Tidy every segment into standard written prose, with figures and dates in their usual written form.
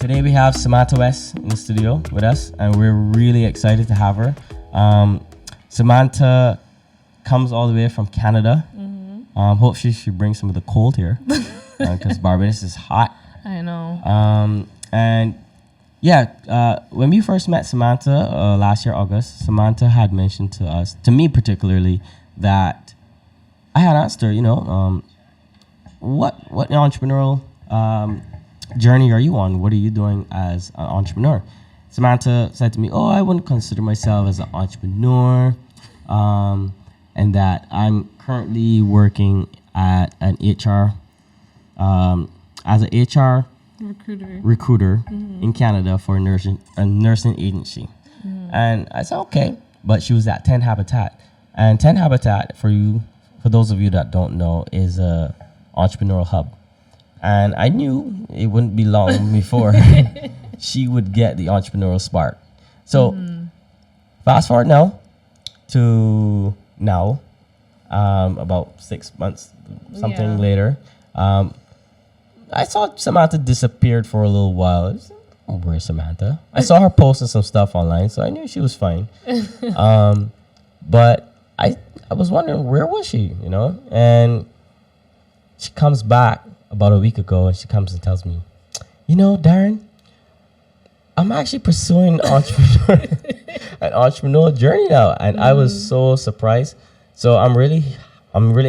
Today we have Samantha West in the studio with us, and we're really excited to have her. Samantha comes all the way from Canada. Hopefully she brings some of the cold here because Barbados is hot. I know. When we first met Samantha last year, August, Samantha had mentioned to us, to me particularly, that I had asked her, what entrepreneurial journey are you on? What are you doing as an entrepreneur? Samantha said to me, I wouldn't consider myself as an entrepreneur, and that I'm currently working at an HR, as an HR recruiter in Canada for a nursing agency. And I said, okay, but she was at 10 Habitat. And 10 Habitat, for those of you that don't know, is a entrepreneurial hub. And I knew it wouldn't be long before she would get the entrepreneurial spark. So fast forward now to now, about 6 months, something later. I saw Samantha disappeared for a little while. I was like, where's Samantha? I saw her posting some stuff online, so I knew she was fine. But I was wondering, where was she, And she comes back about a week ago, and she comes and tells me, Darren, I'm actually pursuing an entrepreneurial journey now. And I was so surprised. So I'm really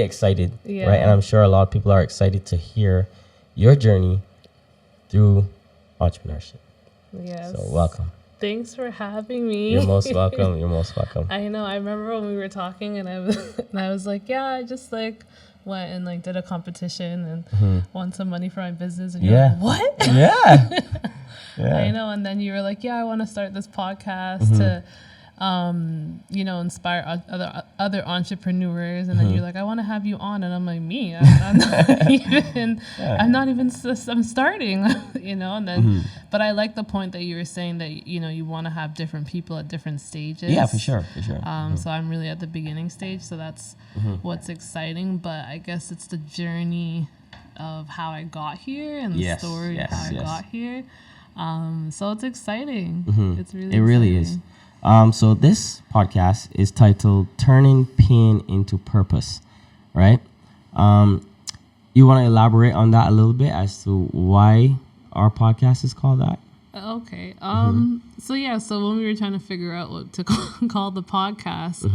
excited, right? And I'm sure a lot of people are excited to hear your journey through entrepreneurship. Yes. So welcome. Thanks for having me. You're most welcome. You're most welcome. I know. I remember when we were talking, and I was like, I just went and did a competition and won some money for my business. And you're like, what? Yeah. I know. And then you were like, I want to start this podcast to, inspire other entrepreneurs. And then you're like, I want to have you on. And I'm like, me? I'm not even, I'm starting, and then, but I like the point that you were saying that, you want to have different people at different stages. Yeah, for sure. So I'm really at the beginning stage. So that's what's exciting. But I guess it's the journey of how I got here and the story of how I got here. So it's exciting. It's really exciting. Really is. So this podcast is titled Turning Pain into Purpose, right? You want to elaborate on that a little bit as to why our podcast is called that? Okay. So when we were trying to figure out what to call the podcast,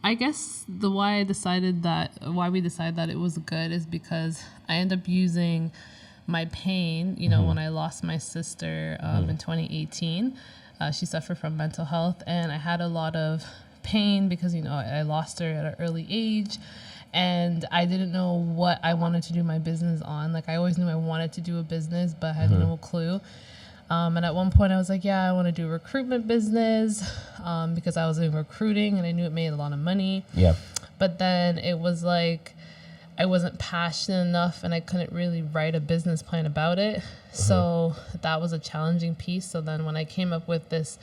I guess why we decided that it was good is because I end up using my pain, when I lost my sister in 2018. She suffered from mental health, and I had a lot of pain because, I lost her at an early age, and I didn't know what I wanted to do my business on. I always knew I wanted to do a business, but I had no clue. And at one point I was like, I want to do a recruitment business because I was in recruiting and I knew it made a lot of money. Yeah. But then it was I wasn't passionate enough and I couldn't really write a business plan about it. So that was a challenging piece. So then when I came up with this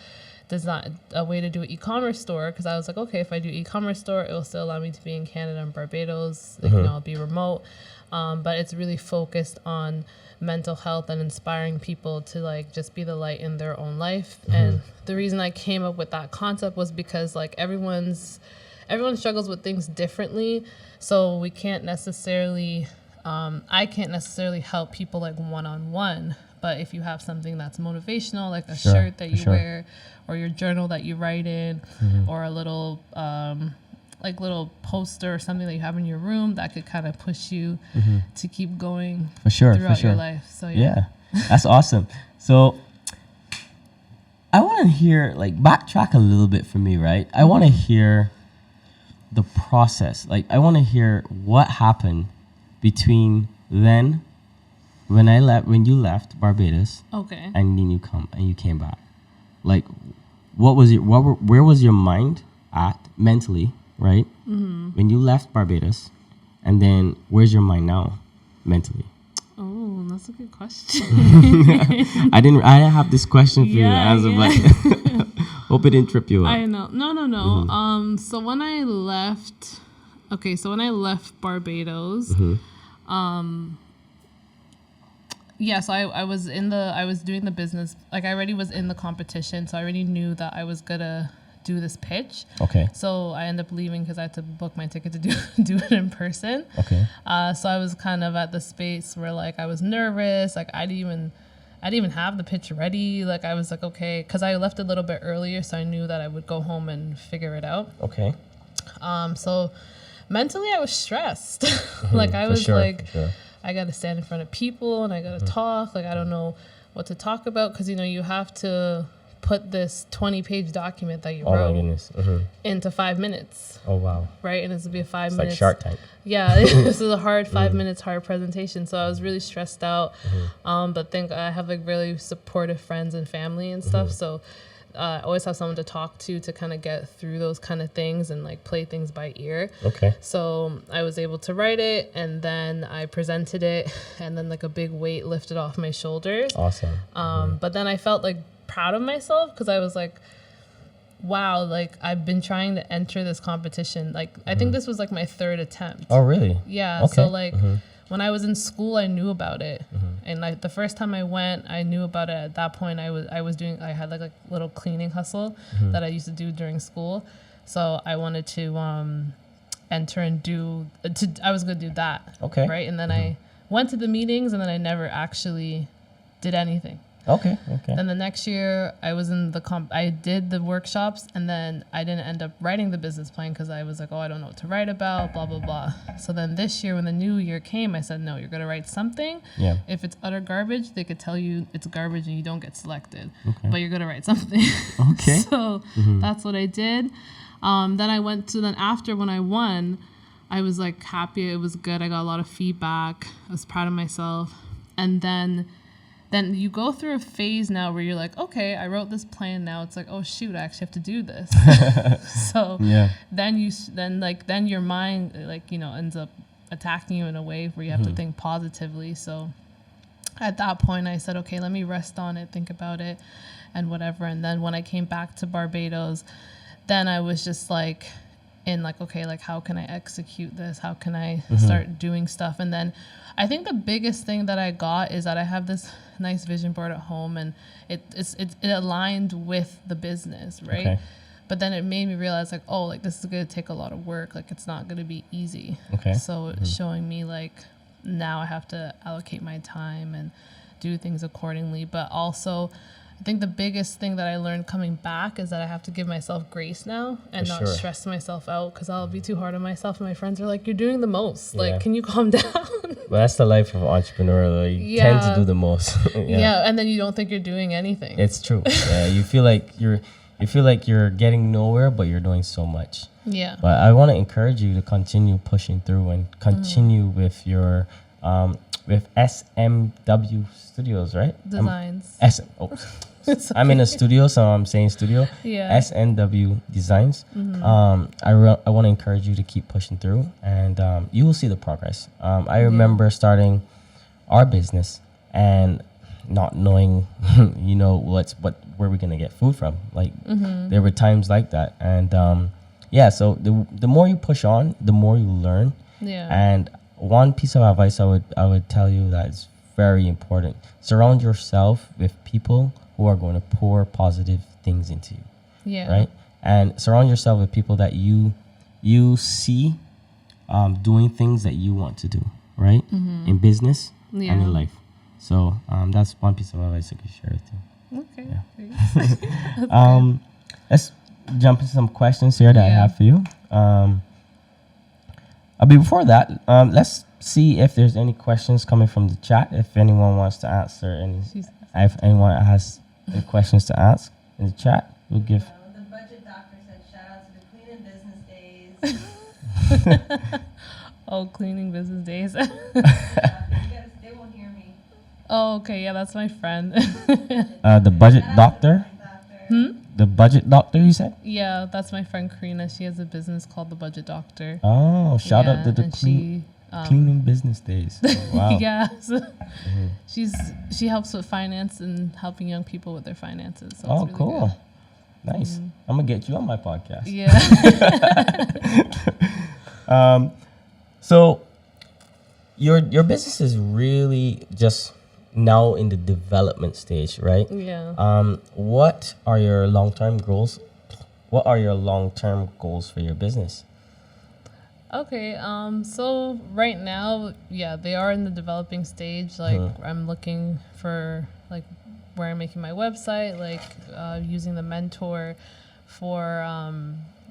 design, a way to do an e-commerce store, because I was like, okay, if I do e-commerce store, it will still allow me to be in Canada and Barbados. I'll be remote. But it's really focused on mental health and inspiring people to just be the light in their own life. And the reason I came up with that concept was because everyone struggles with things differently. So we can't necessarily, I can't necessarily help people one-on-one, but if you have something that's motivational, like a shirt that you wear or your journal that you write in or a little, little poster or something that you have in your room that could kind of push you to keep going throughout your life. So yeah, that's awesome. So I want to hear, backtrack a little bit for me, right? I want to hear the process. I want to hear what happened between then when you left Barbados, okay, and then you came back. Where was your mind at mentally, right? When you left Barbados, and then where's your mind now mentally? Oh, that's a good question. I didn't have this question for you as of hope it didn't trip you up. I know. No. So when I left Barbados, Yeah, so I was doing the business, like I already was in the competition, so I already knew that I was gonna do this pitch. Okay. So I ended up leaving because I had to book my ticket to do it in person. Okay. So I was kind of at the space where like I was nervous, like I didn't even have the pitch ready. Like I was like, okay, because I left a little bit earlier, so I knew that I would go home and figure it out. Okay. So mentally I was stressed. Like I was like, I got to stand in front of people and I got to talk. Like I don't know what to talk about because, you know, you have to put this 20-page document that you wrote into 5 minutes. Oh, wow. Right? And this would be a 5 It's minutes. like Shark Tank. Yeah, this is a hard 5 minutes, hard presentation. So I was really stressed out. But think I have like really supportive friends and family and stuff. So I always have someone to talk to kind of get through those kind of things and like play things by ear. Okay. So I was able to write it and then I presented it and then like a big weight lifted off my shoulders. Awesome. But then I felt like proud of myself because I was like, wow, like I've been trying to enter this competition. Like I think this was like my third attempt. Oh, really? Yeah. Okay. So like when I was in school, I knew about it. And like the first time I went, I knew about it. At that point, I had like a little cleaning hustle that I used to do during school. So I wanted to enter and I was going to do that. Okay. Right. And then I went to the meetings and then I never actually did anything. Okay. Then the next year I was in I did the workshops and then I didn't end up writing the business plan because I was like, oh, I don't know what to write about, blah, blah, blah. So then this year when the new year came, I said, no, you're going to write something. Yeah. If it's utter garbage, they could tell you it's garbage and you don't get selected. Okay. But you're going to write something. Okay. So that's what I did. Then after when I won, I was like happy. It was good. I got a lot of feedback. I was proud of myself. And then you go through a phase now where you're like, okay, I wrote this plan. Now it's like, oh shoot, I actually have to do this. So then your mind like, you know, ends up attacking you in a way where you have to think positively. So at that point I said, okay, let me rest on it, think about it and whatever. And then when I came back to Barbados, then I was just like okay, like how can I execute this? How can I start doing stuff? And then I think the biggest thing that I got is that I have this nice vision board at home and it aligned with the business, right? Okay. But then it made me realize like, oh, like this is going to take a lot of work. Like it's not going to be easy. Okay. So it's showing me like now I have to allocate my time and do things accordingly. But also I think the biggest thing that I learned coming back is that I have to give myself grace now and not stress myself out because I'll be too hard on myself. And my friends are like, you're doing the most. Like, can you calm down? Well, that's the life of an entrepreneur. Like, you tend to do the most. Yeah, and then you don't think you're doing anything. It's true. Yeah, you feel like you're getting nowhere, but you're doing so much. Yeah. But I want to encourage you to continue pushing through and continue with your with SMW Studios, right? Designs. I'm in a studio, so I'm saying studio. Yeah. SNW Designs. I want to encourage you to keep pushing through, and you will see the progress. I remember starting our business and not knowing, you know, where we're gonna get food from. Like there were times like that, and so the more you push on, the more you learn. Yeah. And one piece of advice I would tell you that is very important: surround yourself with people who are going to pour positive things into you. Yeah. Right? And surround yourself with people that you see doing things that you want to do, right? In business and in life. So that's one piece of advice I could share with you. Okay. Yeah. Let's jump into some questions here that I have for you. Before that, let's see if there's any questions coming from the chat. If anyone wants to answer any, if anyone has any questions to ask in the chat, we'll give. The budget doctor said, "Shout out to the cleaning business days." Oh, cleaning business days. They won't hear me. Oh, okay. Yeah, that's my friend. The budget doctor. The budget doctor, you said? Yeah, that's my friend Karina. She has a business called The Budget Doctor. Oh, shout out to the cleaning business days. Wow. Yeah. So she helps with finance and helping young people with their finances. So oh, really cool. Good. Nice. I'm going to get you on my podcast. Yeah. So your business is really just now in the development stage, right? Yeah. What are your long-term goals? What are your long-term goals for your business? Okay, so right now, yeah, they are in the developing stage. Like, I'm looking for, like, where I'm making my website, like, using the mentor for,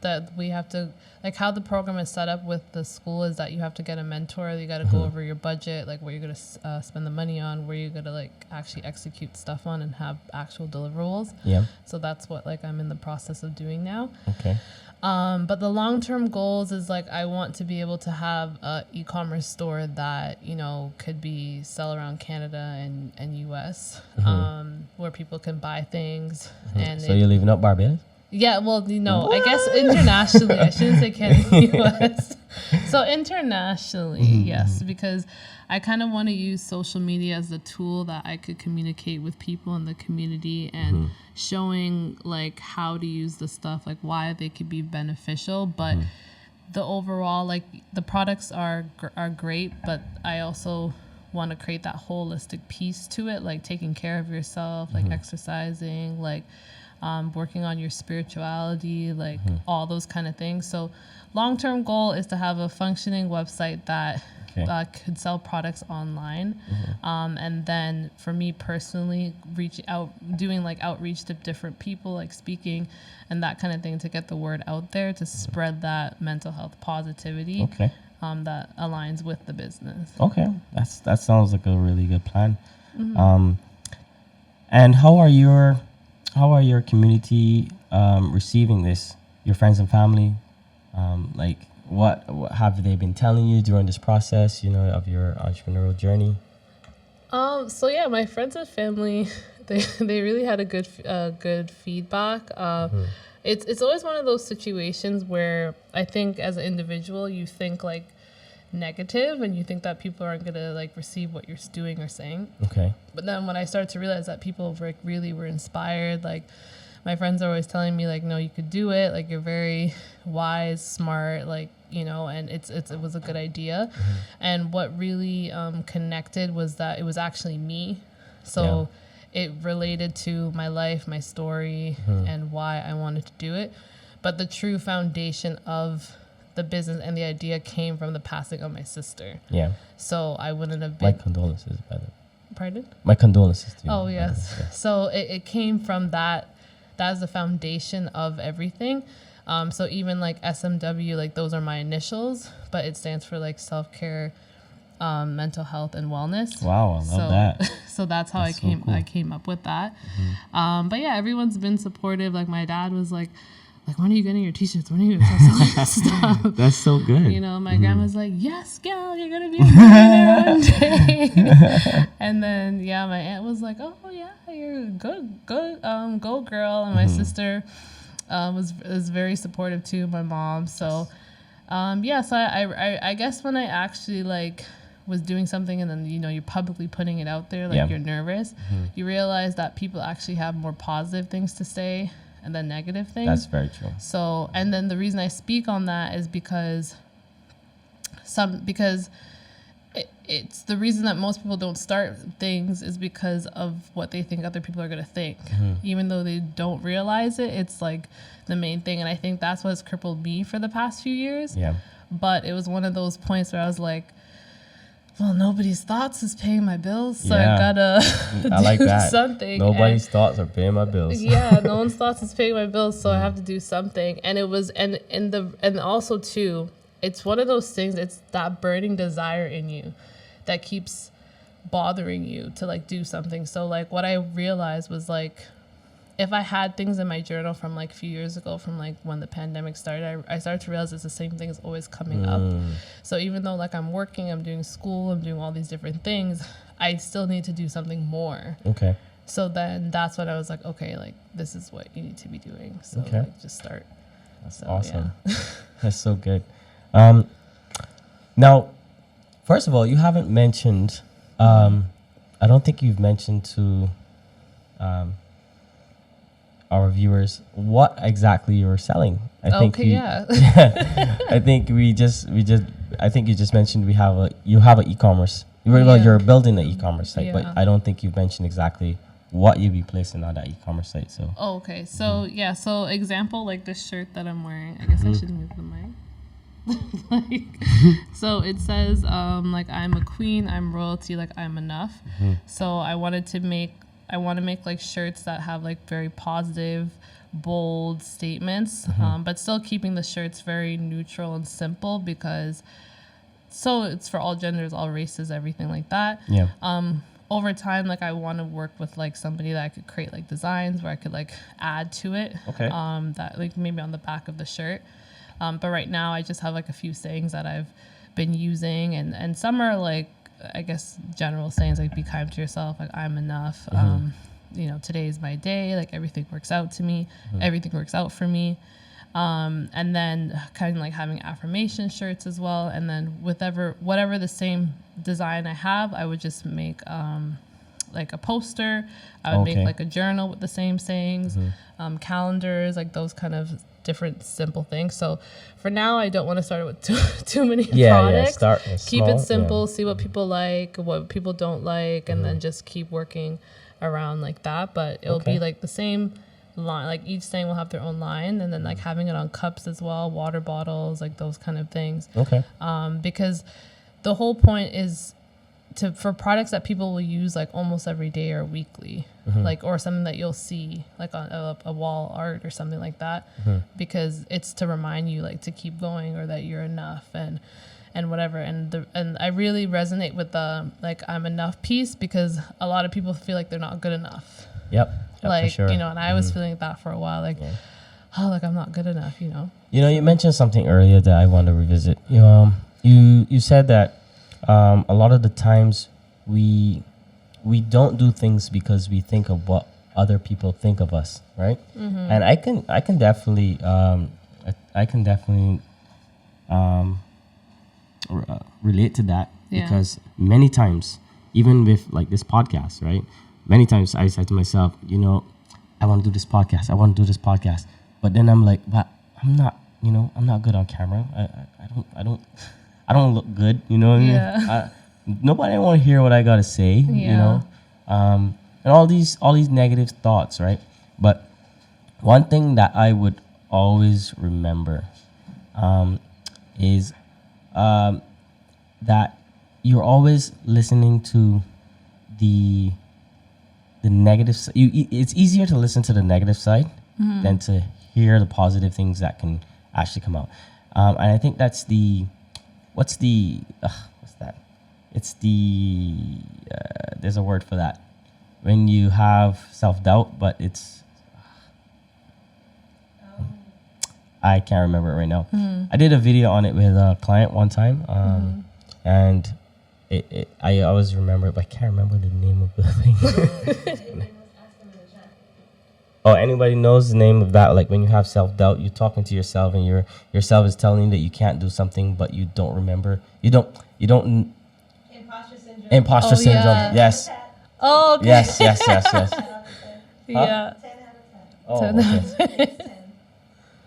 that we have to, like, how the program is set up with the school is that you have to get a mentor. You got to go over your budget, like, where you're going to spend the money on, where you're going to, like, actually execute stuff on and have actual deliverables. Yeah. So that's what, like, I'm in the process of doing now. Okay. But the long-term goals is like I want to be able to have a e-commerce store that, you know, could be sell around Canada and US, where people can buy things. And So you're leaving up Barbados? yeah, well, you know, I guess internationally, I shouldn't say Canada and US. So internationally, yes, because I kind of want to use social media as a tool that I could communicate with people in the community and showing like how to use the stuff, like why they could be beneficial. But the overall, like the products are great, but I also want to create that holistic piece to it, like taking care of yourself, like exercising, like working on your spirituality, like all those kind of things. So long-term goal is to have a functioning website that could sell products online. And then for me personally, doing like outreach to different people, like speaking and that kind of thing to get the word out there, to spread that mental health positivity that aligns with the business. Okay. That sounds like a really good plan. And how are your community receiving this? Your friends and family? Like, what have they been telling you during this process, you know, of your entrepreneurial journey? So yeah, my friends and family, they really had a good feedback. It's always one of those situations where I think as an individual you think like negative and you think that people aren't gonna like receive what you're doing or saying. Okay. But then when I started to realize that people really were inspired, like my friends are always telling me like, no, you could do it. Like you're very wise, smart, like, you know, and it was a good idea. And what really connected was that it was actually me. So it related to my life, my story, and why I wanted to do it. But the true foundation of the business and the idea came from the passing of my sister. Yeah. So I wouldn't have been... My condolences, by the way. Pardon? My condolences to you. Oh, yes. So it came from that. That is the foundation of everything. So even like SMW, like those are my initials, but it stands for like self-care, mental health and wellness. Wow, I love that. So that's how I came up with that. But yeah, everyone's been supportive. Like my dad was like, when are you getting your t-shirts? When are you going to start selling stuff? That's so good. You know, my grandma's like, yes, gal, you're going to be a millionaire one day. And then, yeah, my aunt was like, oh, yeah, you're good, go girl. And my sister was very supportive too, my mom. So, so I guess when I actually, like, was doing something and then, you know, you're publicly putting it out there, like you're nervous, you realize that people actually have more positive things to say and then negative things. That's very true. So, and then the reason I speak on that is because it's the reason that most people don't start things is because of what they think other people are going to think. Even though they don't realize it, it's like the main thing. And I think that's what's crippled me for the past few years. Yeah. But it was one of those points where I was like, well, nobody's thoughts is paying my bills, so I gotta do something. Nobody's thoughts are paying my bills. Yeah, no one's thoughts is paying my bills, so I have to do something. And it was, and also too, it's one of those things. It's that burning desire in you that keeps bothering you to like do something. So like what I realized was like, if I had things in my journal from like a few years ago, from like when the pandemic started, I started to realize it's the same thing is always coming up. So even though like I'm working, I'm doing school, I'm doing all these different things, I still need to do something more. Okay. So then that's when I was like, okay, like this is what you need to be doing. So like just start. That's awesome. Yeah. That's so good. Now, first of all, you haven't mentioned, I don't think you've mentioned to our viewers what exactly you're selling. I think you just mentioned you have an e-commerce Well, Yeah. you're building the e-commerce site, Yeah. but I don't think you've mentioned exactly what you'd be placing on that e-commerce site. So Oh, okay. So yeah. So example, like this shirt that I'm wearing. I guess I should move the mic. Like, so it says like I'm a queen, I'm royalty, like I'm enough. So I want to make like shirts that have like very positive, bold statements, but still keeping the shirts very neutral and simple, because so it's for all genders, all races, everything like that. yeah. Over time, like I want to work with like somebody that I could create like designs where I could like add to it. Okay. That like maybe on the back of the shirt. But right now I just have like a few sayings that I've been using, and some are like, I guess, general sayings like be kind to yourself, like I'm enough. You know, today is my day, like everything works out to me, everything works out for me. And then kind of like having affirmation shirts as well. And then whatever the same design I have, I would just make like a poster. I would make like a journal with the same sayings, calendars, like those kind of different simple things. So for now, I don't want to start with too many products. Start Keep small, it simple, see what people like, what people don't like, and then just keep working around like that. But it'll be like the same line, like each saying will have their own line, and then like having it on cups as well, water bottles, like those kind of things. Okay. Because the whole point is for products that people will use like almost every day or weekly, like, or something that you'll see like on a wall art or something like that, because it's to remind you like to keep going, or that you're enough, and whatever. And I really resonate with the like I'm enough piece, because a lot of people feel like they're not good enough. Yep, Like, for sure. you know, and I was feeling that for a while, like, oh, like I'm not good enough, you know. You know, you mentioned something earlier that I want to revisit. You said that a lot of the times we don't do things because we think of what other people think of us, right? And I can definitely relate to that, because many times, even with like this podcast, right? Many times I said to myself, you know, I want to do this podcast, but then I'm like, but I'm not good on camera. I don't look good, you know what I mean? Nobody want to hear what I gotta say, you know, and all these negative thoughts, right? But one thing that I would always remember is that you're always listening to the negative side. It's easier to listen to the negative side than to hear the positive things that can actually come out. And I think that's what's that? It's there's a word for that. When you have self-doubt, but it's, I can't remember it right now. I did a video on it with a client one time, and I always remember it, but I can't remember the name of the thing. Oh, anybody knows the name of that? Like when you have self-doubt, you're talking to yourself, and yourself is telling you that you can't do something, but you don't remember. You don't. Imposter syndrome. Imposter syndrome. yeah. Yes. Oh, okay. Yes. Yeah. 10 out of 10. Oh, okay.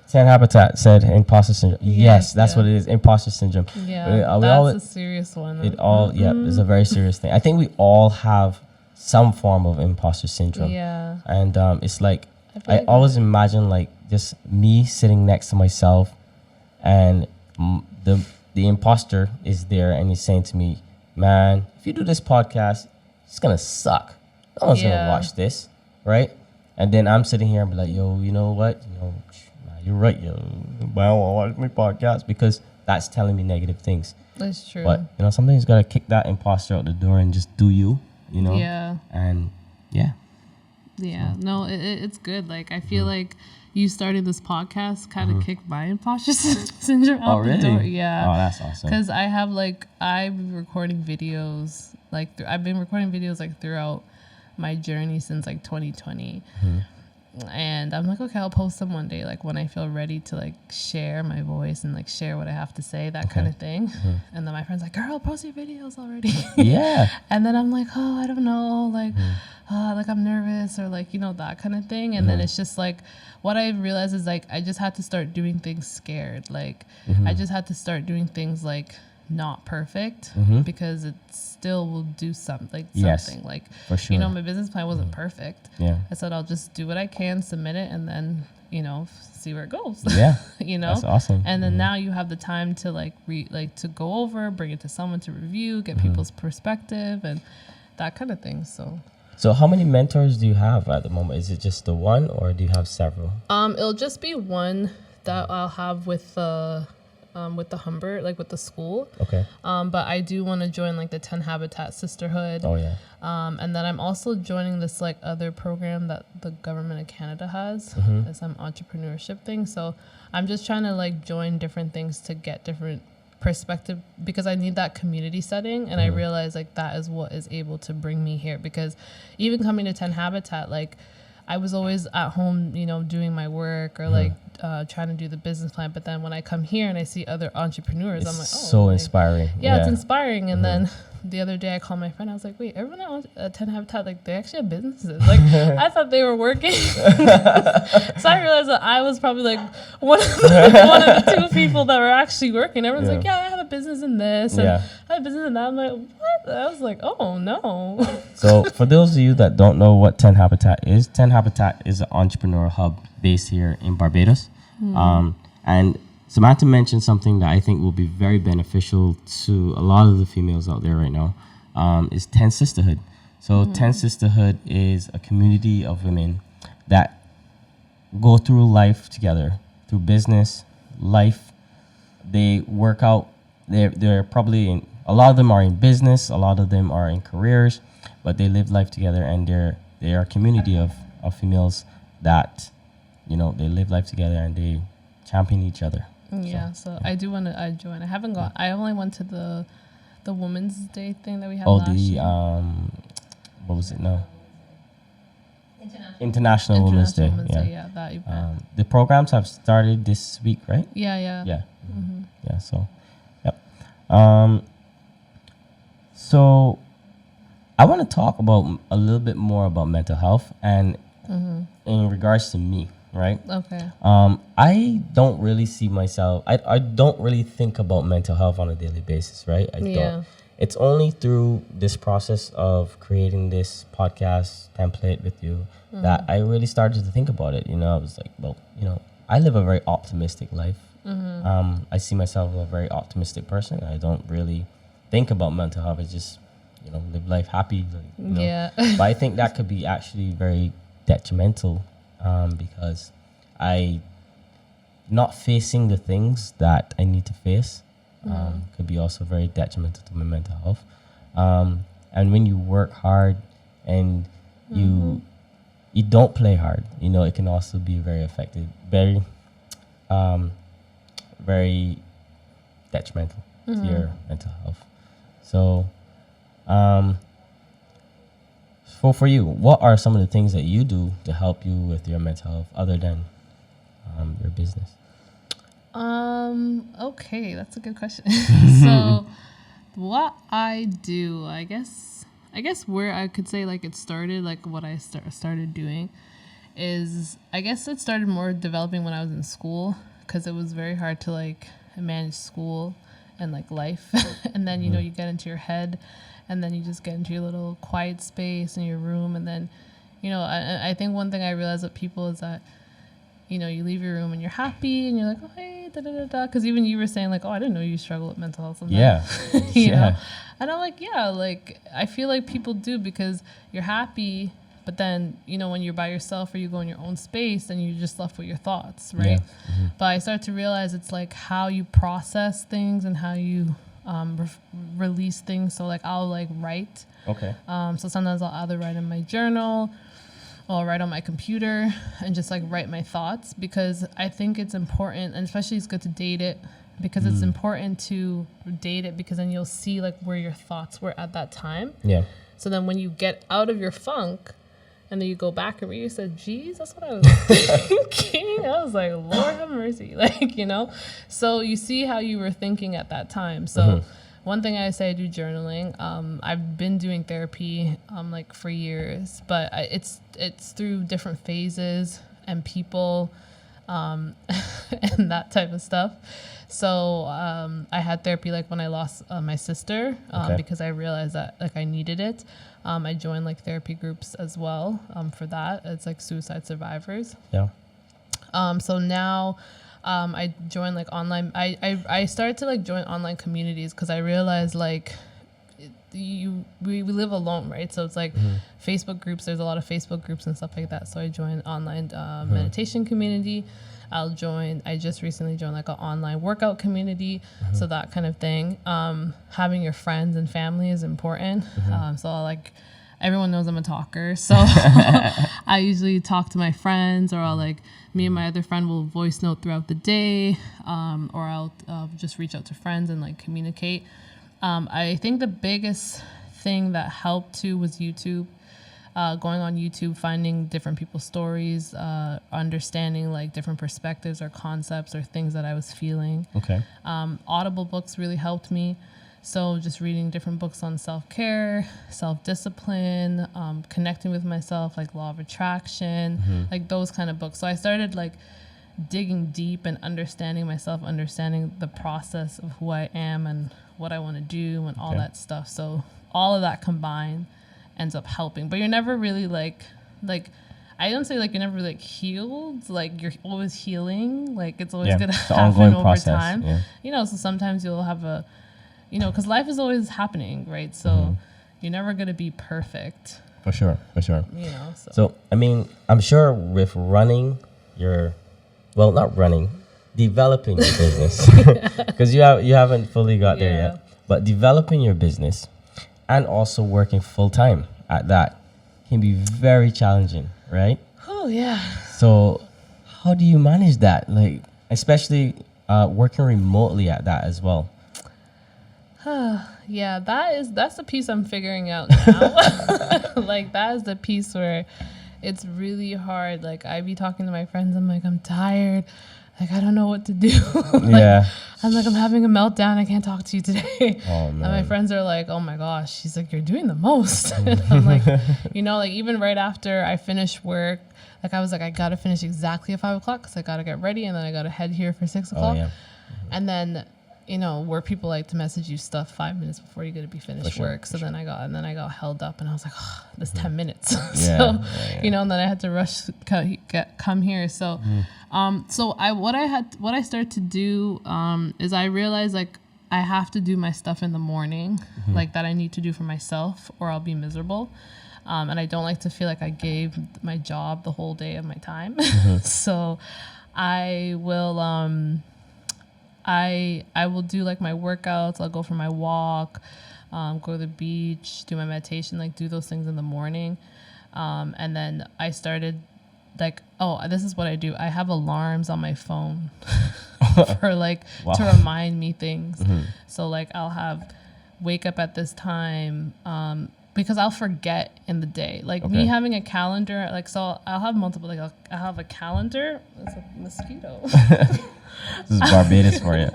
10 Habitat said imposter syndrome. Yes, that's what it is. Imposter syndrome. Yeah, that's a serious one. It's a very serious thing. I think we all have some form of imposter syndrome. Yeah. And it's like, I always imagine like just me sitting next to myself, and the imposter is there, and he's saying to me, man, if you do this podcast, it's going to suck. No one's going to watch this, right? And then I'm sitting here and be like, yo, you know what? You're right, yo. But I don't want to watch my podcast, because that's telling me negative things. That's true. But, sometimes you got to kick that imposter out the door and just do you, Yeah. And, yeah. Yeah. So. No, it's good. Like, I feel like you starting this podcast kind of kicked my imposter syndrome out the door. Yeah. Oh, that's awesome. Because I've been recording videos, I've been recording videos, throughout my journey since, 2020. And I'm like, okay, I'll post them one day, when I feel ready to, share my voice and, share what I have to say, that kind of thing. And then my friend's like, girl, post your videos already. Yeah. And then I'm like, oh, I don't know, I'm nervous, or, that kind of thing. And then it's just, what I realized is, I just had to start doing things scared. I just had to start doing things, not perfect Mm-hmm. because it still will do something. Yes, Like, for sure. you know, my business plan wasn't perfect. Yeah. I said I'll just do what I can, submit it, and then, you know, see where it goes. Yeah. You know, That's awesome. and then Mhm. now you have the time to like to go over, bring it to someone to review, get Mm-hmm. people's perspective and that kind of thing. So how many mentors do you have at the moment? Is it just the one, or do you have several? It'll just be one that I'll have with the Humber, like with the school. Okay. But I do want to join like the 10 Habitat Sisterhood. Oh yeah. And then I'm also joining this like other program that the government of Canada has. Mhm. It's some entrepreneurship thing. So I'm just trying to like join different things to get different perspective because I need that community setting. And I realize like that is what is able to bring me here, because even coming to 10 Habitat, like I was always at home, you know, doing my work or like trying to do the business plan. But then when I come here and I see other entrepreneurs, It's I'm like, oh, so like, inspiring. yeah, it's inspiring. And then the other day I called my friend. I was like, wait, everyone at 10 Habitat, like they actually have businesses. Like I thought they were working. So I realized that I was probably like one of the two people that were actually working. Everyone's like, yeah, I have a business in this. And I have a business in that. I'm like, what? I was like, oh, no. So for those of you that don't know what 10 Habitat is, 10 Habitat is an entrepreneur hub based here in Barbados. And Samantha mentioned something that I think will be very beneficial to a lot of the females out there right now, is 10 Sisterhood. So 10 Sisterhood is a community of women that go through life together, through business, life. They work out. They're probably in, a lot of them are in business, a lot of them are in careers, but they live life together, and they are a community of females that, you know, they live life together and they champion each other. Yeah, so I do want to join. I haven't gone. I only went to the Women's Day thing that we had last year. What was it now? International. International Women's Day. Yeah, that event. The programs have started this week, right? Yeah. Yeah. Yeah. So, yep. So, I want to talk about a little bit more about mental health and in regards to me, right? Okay. I don't really see myself. I don't really think about mental health on a daily basis, right? I don't. It's only through this process of creating this podcast template with you that I really started to think about it. You know, I was like, well, you know, I live a very optimistic life. I see myself as a very optimistic person. I don't really think about mental health. I just, you know, live life happy. Like, you know. Yeah. But I think that could be actually very detrimental because not facing the things that I need to face could be also very detrimental to my mental health. And when you work hard and you don't play hard, you know, it can also be very affected, very detrimental to your mental health. So, for you, what are some of the things that you do to help you with your mental health other than your business? Okay, that's a good question. So what I do, I guess where I could say like it started, like what I started doing is, I guess it started more developing when I was in school, because it was very hard to like manage school and like life. And then, you know, you get into your head, and then you just get into your little quiet space in your room. And then, you know, I think one thing I realized with people is that, you know, you leave your room and you're happy and you're like, oh, hey, da-da-da-da. Because even you were saying like, oh, I didn't know you struggle with mental health sometimes. Yeah. You know? And I'm like, yeah, like, I feel like people do, because you're happy, but then, you know, when you're by yourself or you go in your own space, then you're just left with your thoughts, right? Yeah. But I started to realize it's like how you process things and how you release things. So like I'll like write. Okay. So sometimes I'll either write in my journal or I'll write on my computer and just like write my thoughts, because I think it's important, and especially it's good to date it, because it's important to date it, because then you'll see like where your thoughts were at that time. Yeah. So then when you get out of your funk and then you go back and read, you said, geez, that's what I was thinking. I was like, Lord have mercy. Like, you know, so you see how you were thinking at that time. So one thing I say, I do journaling. I've been doing therapy like for years, but it's through different phases and people. and that type of stuff. So I had therapy like when I lost my sister because I realized that like I needed it. I joined like therapy groups as well for that. It's like suicide survivors. Yeah. So now I joined like online. I started to like join online communities because I realized like we live alone, right? So it's like Facebook groups. There's a lot of Facebook groups and stuff like that. So I joined online meditation community. I just recently joined like an online workout community. So that kind of thing. Having your friends and family is important. So like everyone knows I'm a talker. So I usually talk to my friends, or me and my other friend will voice note throughout the day, or I'll just reach out to friends and like communicate. I think the biggest thing that helped too was YouTube. Going on YouTube, finding different people's stories, understanding like different perspectives or concepts or things that I was feeling. Okay. Audible books really helped me. So just reading different books on self-care, self-discipline, connecting with myself, like law of attraction, like those kind of books. So I started like digging deep and understanding myself, understanding the process of who I am and what I want to do and all that stuff. So all of that combined ends up helping, but you're never really like I don't say like you're never really like healed, like you're always healing, like it's always gonna happen over time. So sometimes you'll have because life is always happening, right? So you're never gonna be perfect, for sure. So I mean, I'm sure with running developing your business, because you haven't fully got there yet, but developing your business and also working full time at that can be very challenging, right? Oh yeah. So how do you manage that? Like, especially working remotely at that as well. Yeah, that's the piece I'm figuring out now. Like that is the piece where it's really hard. Like I be talking to my friends, I'm like, I'm tired. Like, I don't know what to do. I'm like, I'm having a meltdown. I can't talk to you today. Oh, man. And my friends are like, oh my gosh. She's like, you're doing the most. And I'm like, like even right after I finished work, like I was like, I got to finish exactly at 5 o'clock because I got to get ready. And then I got to head here for 6 o'clock. And then, where people like to message you stuff 5 minutes before you're going to be finished work. So then I got held up and I was like, oh, that's 10 minutes. And then I had to rush come here. So, what I started to do, is I realized like I have to do my stuff in the morning, like that I need to do for myself or I'll be miserable. And I don't like to feel like I gave my job the whole day of my time. So I will, I will do like my workouts. I'll go for my walk, go to the beach, do my meditation, like do those things in the morning. And then I started like, this is what I do. I have alarms on my phone for like to remind me things. So like I'll wake up at this time, because I'll forget in the day. Like me having a calendar, like, so I'll have multiple, like I'll have a calendar. There's a mosquito. This is Barbados for you.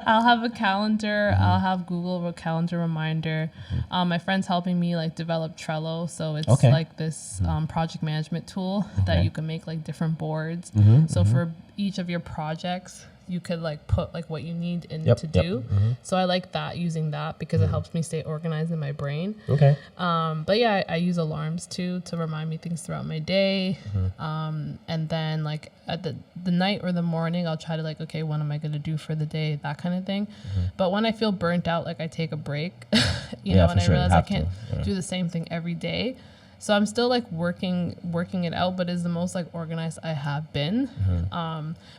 I'll have a calendar. I'll have Google Calendar reminder. My friend's helping me like develop Trello. So it's like this project management tool that you can make like different boards. So for each of your projects, you could like put like what you need to do. So I like that, using that, because it helps me stay organized in my brain. But yeah, I use alarms too to remind me things throughout my day. And then like at the night or the morning, I'll try to like, okay, what am I going to do for the day? That kind of thing. But when I feel burnt out, like I take a break, and I realize I can't do the same thing every day. So I'm still like working it out, but it's the most like organized I have been.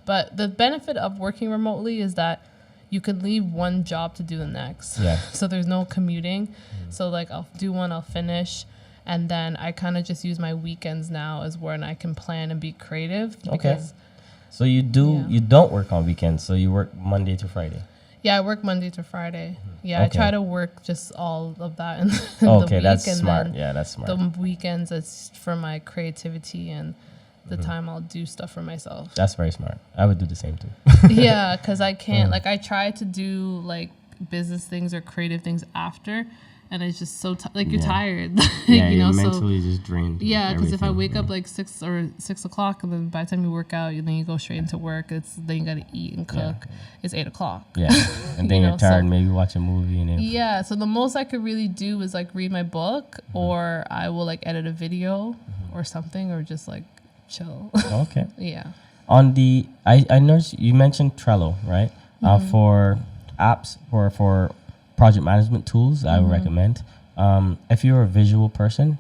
But the benefit of working remotely is that you could leave one job to do the next. So there's no commuting. So like I'll do one, I'll finish. And then I kind of just use my weekends now as when I can plan and be creative. Because, so you don't work on weekends. So you work Monday to Friday. Yeah, I work Monday to Friday. Yeah, I try to work just all of that in the week. That's smart. Yeah, that's smart. The weekends, it's for my creativity and the time I'll do stuff for myself. That's very smart. I would do the same too. Yeah, because I can't, like I try to do like business things or creative things after. and it's just so like you're tired. Yeah, you know, you're so mentally just drained. yeah, because if I everything, wake up like 6 o'clock, and then by the time you work out, and then you go straight into work, then you gotta eat and cook. It's 8 o'clock. Yeah, and then You you're know, tired. so- Maybe watch a movie and then Yeah, so the most I could really do is like read my book, or I will like edit a video or something, or just like chill. okay. Yeah. On the, I noticed you mentioned Trello, right? For apps for project management tools, I would recommend. If you're a visual person,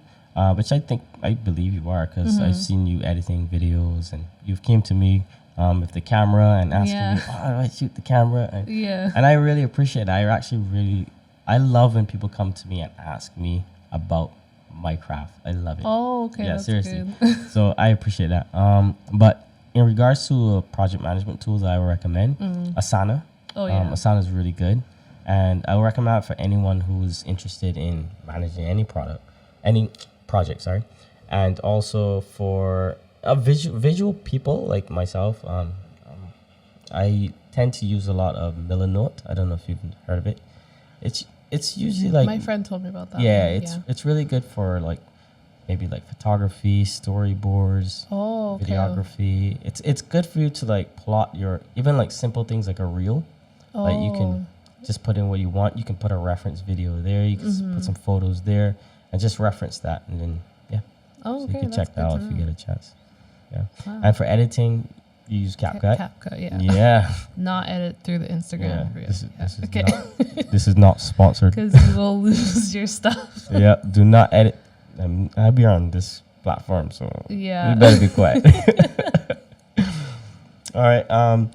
which I believe you are, because I've seen you editing videos, and you've came to me with the camera and asking me, how do I shoot the camera? And, and I really appreciate it. I love when people come to me and ask me about my craft. I love it. Oh, okay. Yeah, That's seriously. good. So I appreciate that. But in regards to project management tools, I would recommend Asana. Oh, yeah. Asana is really good, and I would recommend it for anyone who's interested in managing any project. Sorry, and also for visual people like myself. I tend to use a lot of Milanote. I don't know if you've heard of it. It's usually like My friend told me about that. yeah, it's really good for like maybe like photography, storyboards, Oh, okay. videography. It's good for you to like plot your even like simple things like a reel. Like you can just put in what you want. You can put a reference video there. You can put some photos there and just reference that, and then Oh, so okay. you can That's check that out good if to you know. get a chance. Yeah, Wow. and for editing, you use CapCut. CapCut, yeah. Yeah, Not edit through the yeah. Instagram. This is not sponsored. Because you will lose your stuff. Yeah, do not edit. I'll be on this platform, so Yeah. you better be quiet. All right.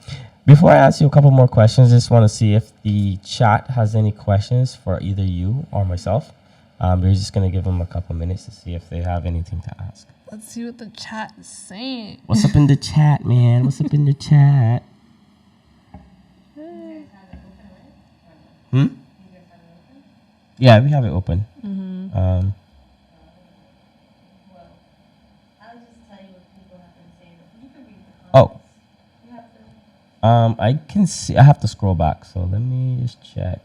Before I ask you a couple more questions, just want to see if the chat has any questions for either you or myself. We're just gonna give them a couple minutes to see if they have anything to ask. Let's see what the chat is saying. What's up in the chat, man? What's up in the chat? Yeah, we have it open. Well, I'll just tell you what people have been saying. You can read the Oh. comments. You have to. I can see. I have to scroll back, so let me just check.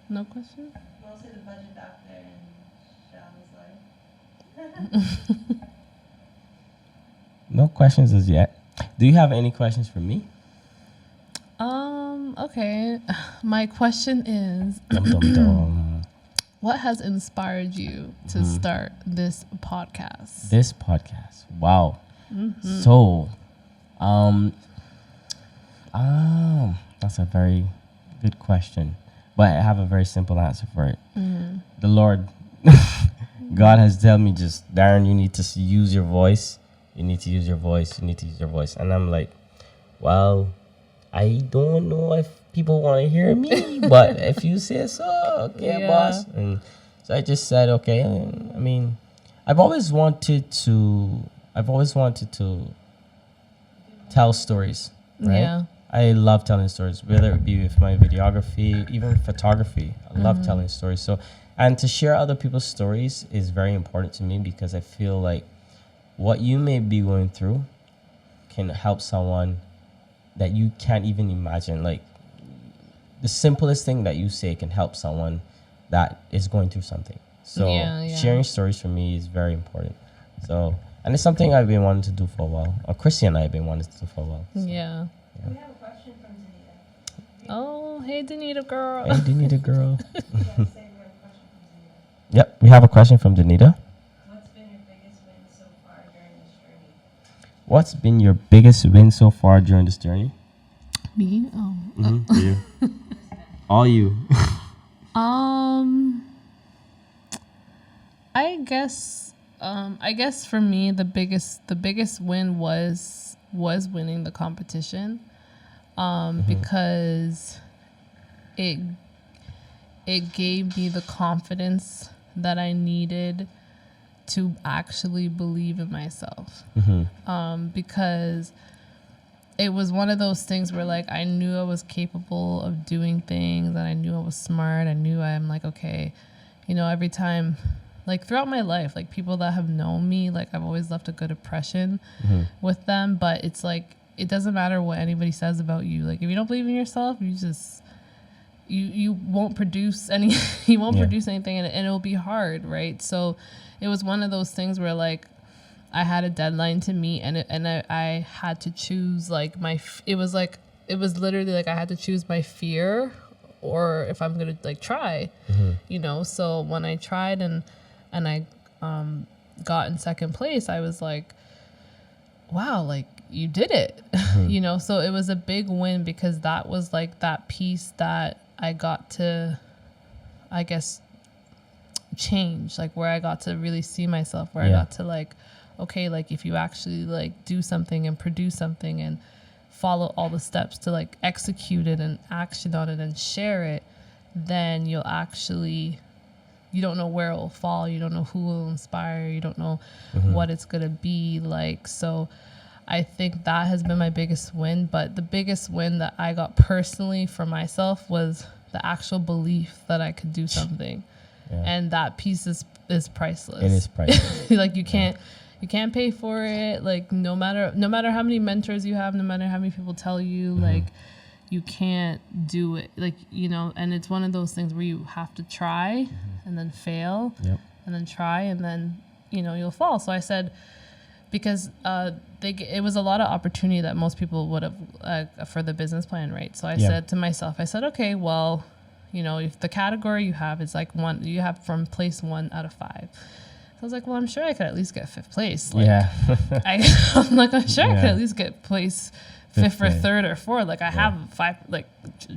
No question? Mostly the budget doctor and Shaw's life. No questions as yet. Do you have any questions for me? Okay. My question is, Dum, dum, dum. what has inspired you to start this podcast? This podcast. Wow. So, that's a very good question, but I have a very simple answer for it. The Lord, God has told me just, Darren, you need to use your voice. You need to use your voice. You need to use your voice. And I'm like, well, I don't know if people want to hear me, but if you say so, okay, Yeah. boss. And so I just said, okay. I mean, I've always wanted to tell stories, right? Yeah. I love telling stories, whether it be with my videography, even photography. I love telling stories. So, and to share other people's stories is very important to me because I feel like what you may be going through can help someone that you can't even imagine. Like the simplest thing that you say can help someone that is going through something. So Yeah. sharing stories for me is very important. So, and it's something I've been wanting to do for a while. Or Chrissy and I have been wanting to do for a while. So. Yeah. We have a question from Danita. Oh, hey, Danita girl. Hey, Danita girl. Yeah, say we have a question from Danita. Yep, we have a question from Danita. What's been your biggest win so far during this journey? What's been your biggest win so far during this journey? Me? Oh. You. All you. I guess for me the biggest win was winning the competition, because it gave me the confidence that I needed to actually believe in myself. Because it was one of those things where like I knew I was capable of doing things, and I knew I was smart. I knew I'm like, okay, every time, like throughout my life, like people that have known me, like I've always left a good impression with them. But it's like, it doesn't matter what anybody says about you. Like if you don't believe in yourself, you won't produce any, you won't produce anything, and it'll be hard, right? So it was one of those things where like I had a deadline to meet, and I had to choose like it was literally like I had to choose my fear or if I'm gonna like try, you know. So when I tried and I got in second place, I was like, wow, like you did it, you know. So it was a big win because that was like that piece that I got to, I guess, change, like where I got to really see myself, where I got to like, okay, like if you actually like do something and produce something and follow all the steps to like execute it and action on it and share it, then you'll actually, you don't know where it will fall, you don't know who will inspire, you don't know what it's gonna be like. So I think that has been my biggest win. But the biggest win that I got personally for myself was the actual belief that I could do something. And that piece is priceless. It is priceless. Like you can't pay for it. Like no matter how many mentors you have, no matter how many people tell you, like you can't do it. Like, you know, and it's one of those things where you have to try and then fail and then try and then, you know, you'll fall. So I said, because it was a lot of opportunity that most people would have for the business plan, right? So I said to myself, I said, okay, well, you know, if the category you have is like one, you have from place 1 out of 5. So I was like, well, I'm sure I could at least get 5th place. Like, I'm like, I'm sure I could at least get place 5th or 3rd or 4th. Like I have 5 like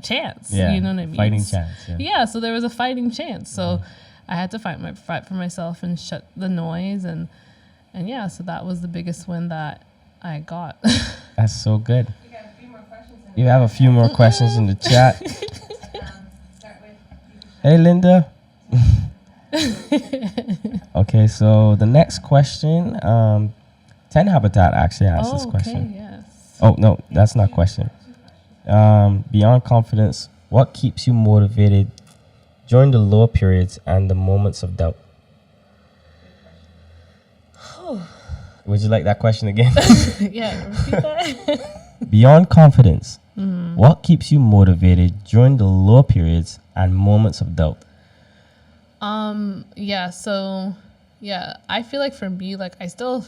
chance. You know what I mean? Fighting chance. Yeah. So there was a fighting chance. So I had to fight for myself and shut the noise and yeah. So that was the biggest win that I got. That's so good. We got a few more questions. You have a few more questions in the chat. Start with Hey, Linda. Okay, so the next question, 10 Habitat actually asked this question. Okay, yes. Oh, no, that's not a question. Beyond confidence, what keeps you motivated during the low periods and the moments of doubt? Would you like that question again? Yeah, repeat that. Beyond confidence, what keeps you motivated during the low periods and moments of doubt? I feel like for me, like I still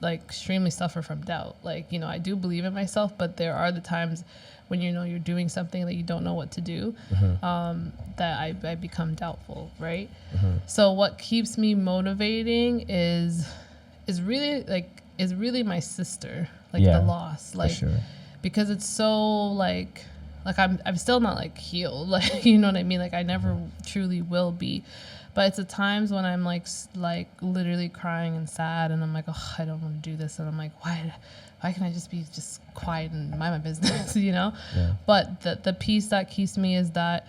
like extremely suffer from doubt. Like, you know, I do believe in myself, but there are the times when, you know, you're doing something that you don't know what to do, that I become doubtful, right? So what keeps me motivating is really my sister, like the loss, like, because it's so like I'm still not like healed, like, you know what I mean? Like I never truly will be, but it's the times when I'm like literally crying and sad and I'm like, oh, I don't want to do this. And I'm like, why can't I just be just quiet and mind my business, you know? But the piece that keeps me is that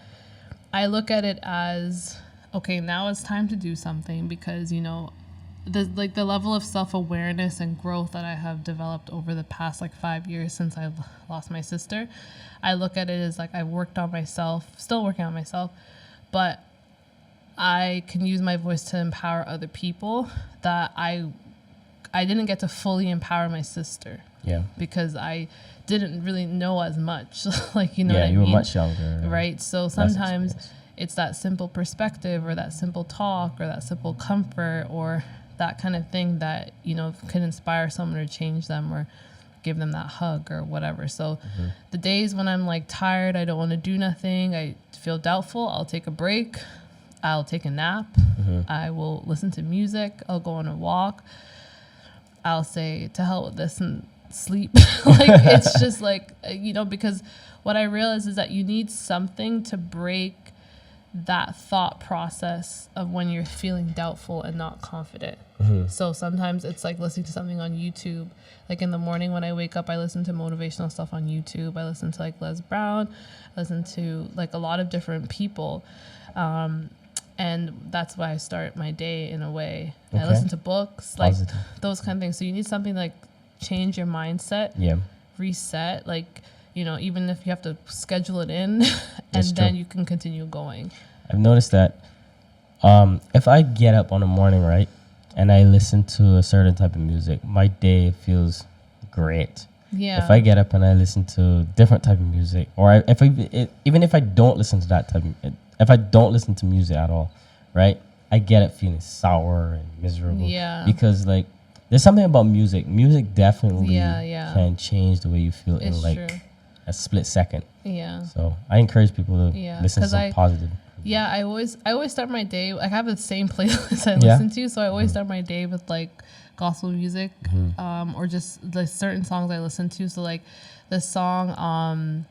I look at it as, okay, now it's time to do something, because, you know, the level of self-awareness and growth that I have developed over the past like 5 years since I've lost my sister, I look at it as like I've worked on myself, still working on myself, but I can use my voice to empower other people that I didn't get to fully empower my sister. Because I didn't really know as much, like, you know what I mean? You were much younger. Right? So sometimes it's that simple perspective or that simple talk or that simple comfort or that kind of thing that, you know, can inspire someone or change them or give them that hug or whatever. So the days when I'm like tired, I don't want to do nothing, I feel doubtful, I'll take a break, I'll take a nap, I will listen to music, I'll go on a walk, I'll say to hell with this and sleep. Like it's just like, you know, because what I realize is that you need something to break that thought process of when you're feeling doubtful and not confident. So sometimes it's like listening to something on YouTube. Like in the morning when I wake up, I listen to motivational stuff on YouTube. I listen to like Les Brown, I listen to like a lot of different people. And that's why I start my day in a way. I listen to books, like those kind of things. So you need something like change your mindset, reset, like, you know, even if you have to schedule it in and then you can continue going. I've noticed that if I get up on a morning, right, and I listen to a certain type of music, my day feels great. Yeah. If I get up and I listen to different type of music, or even if I don't listen to that type of, if I don't listen to music at all, right, I get up feeling sour and miserable. Yeah. Because like there's something about music. Music definitely Yeah. can change the way you feel in It's like true. a split second. Yeah. So I encourage people to Yeah, listen to 'cause some positive. Yeah, I always start my day. Like, I have the same playlist I Yeah. listen to, so I always start my day with like gospel music, or just like certain songs I listen to. So like the song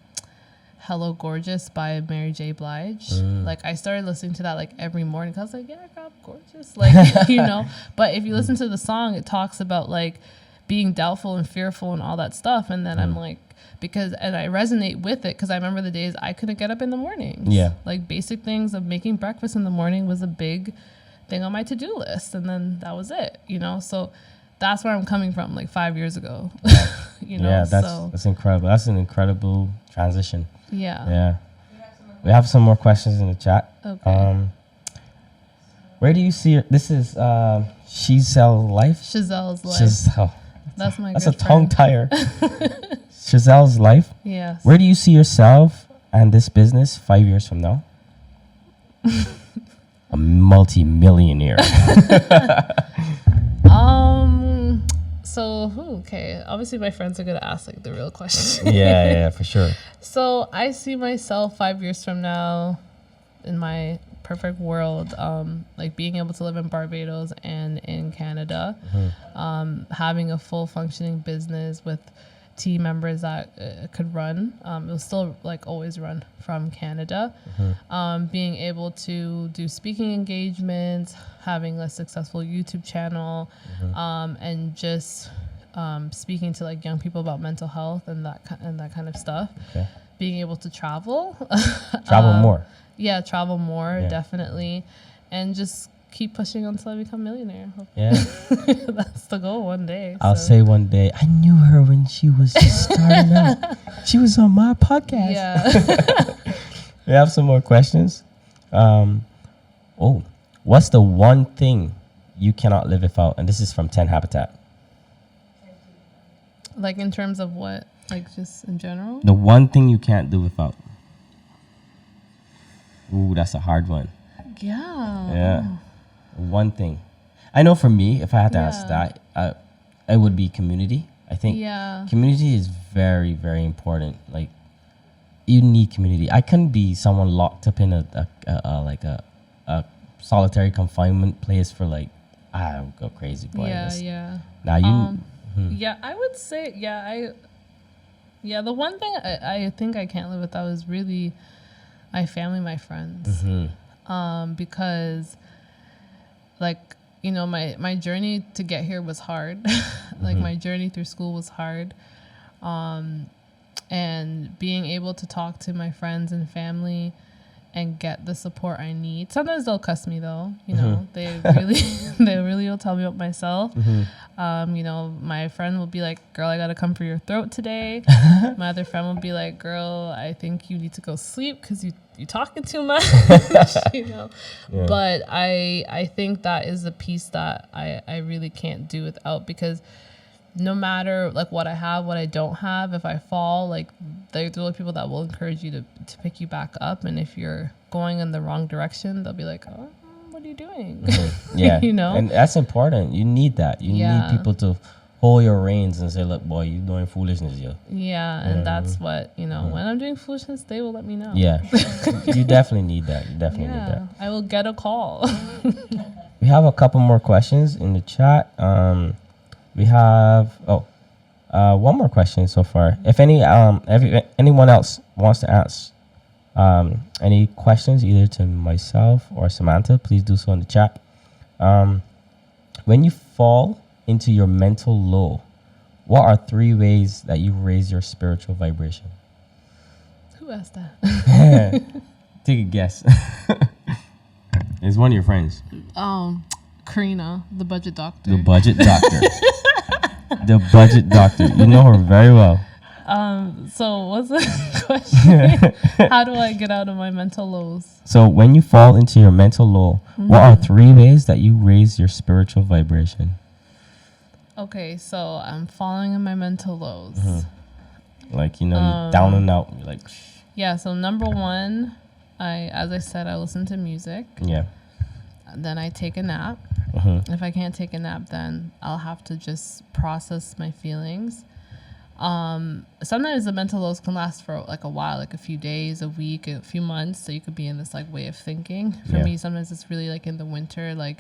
"Hello Gorgeous" by Mary J. Blige. Like, I started listening to that like every morning. 'Cause I was like, yeah, girl, I'm gorgeous, like you know. But if you listen to the song, it talks about like being doubtful and fearful and all that stuff, and then I'm like. And I resonate with it because I remember the days I couldn't get up in the mornings. Yeah. Like basic things of making breakfast in the morning was a big thing on my to-do list. And then that was it, you know? So that's where I'm coming from like 5 years ago, you know? Yeah, that's incredible. That's an incredible transition. Yeah. Yeah. We have some more questions in the chat. Okay. Where do you see this is Shizel's life? Chazelle's life. Giselle. That's my That's a good tongue friend. tire. Giselle's life. Yes. Where do you see yourself and this business 5 years from now? A multi-millionaire. So okay. Obviously my friends are gonna ask like the real question. yeah, for sure. So I see myself 5 years from now in my perfect world, like being able to live in Barbados and in Canada, having a full functioning business with team members that could run. It will still like always run from Canada. Being able to do speaking engagements, having a successful YouTube channel, and just speaking to like young people about mental health and that kind of stuff. Okay. Being able to travel. Travel more. Yeah, travel more, Yeah. definitely. And just keep pushing until I become a millionaire. Yeah. That's the goal one day. I'll say one day, I knew her when she was just starting out. She was on my podcast. Yeah. We have some more questions. What's the one thing you cannot live without? And this is from 10 Habitat. Like in terms of what? Like just in general? The one thing you can't do without. Ooh, that's a hard one. Yeah. Yeah. One thing. I know for me, if I had to ask Yeah. that, it would be community. I think Yeah. community is very, very important. Like, you need community. I couldn't be someone locked up in a solitary confinement place for like, I would go crazy. Boy, Yeah. Now you. Yeah, I would say, the one thing I think I can't live without is really my family, my friends. Because, like, you know, my journey to get here was hard. Like, my journey through school was hard. And being able to talk to my friends and family and get the support I need. Sometimes they'll cuss me though, you know. They really will tell me about myself. You know, my friend will be like, girl, I gotta come for your throat today. My other friend will be like, girl, I think you need to go sleep because you talking too much. You know. Yeah. But I think that is a piece that I really can't do without, because no matter like what I have, what I don't have, if I fall, like there are people that will encourage you to pick you back up. And if you're going in the wrong direction, they'll be like, oh, what are you doing? Yeah. You know? And that's important. You need that. You Yeah. need people to hold your reins and say, look, boy, you're doing foolishness, yo. Yeah. And that's what, you know, when I'm doing foolishness, they will let me know. Yeah. You definitely need that. You definitely need that. I will get a call. We have a couple more questions in the chat. We have one more question so far. If anyone else wants to ask any questions, either to myself or Samantha, please do so in the chat. When you fall into your mental low, what are 3 ways that you raise your spiritual vibration? Who asked that? Take a guess. It's one of your friends. Karina, the budget doctor. The budget doctor. The budget doctor. You know her very well. So what's the question? How do I get out of my mental lows? So when you fall into your mental low, what are 3 ways that you raise your spiritual vibration? Okay, so I'm falling in my mental lows. Like, you know, you're down and out. You're like, Yeah, so number one, as I said, I listen to music. yeah. Then I take a nap. If I can't take a nap, then I'll have to just process my feelings. Sometimes the mental lows can last for like a while, like a few days, a week, a few months. So you could be in this like way of thinking. For me, sometimes it's really like in the winter, like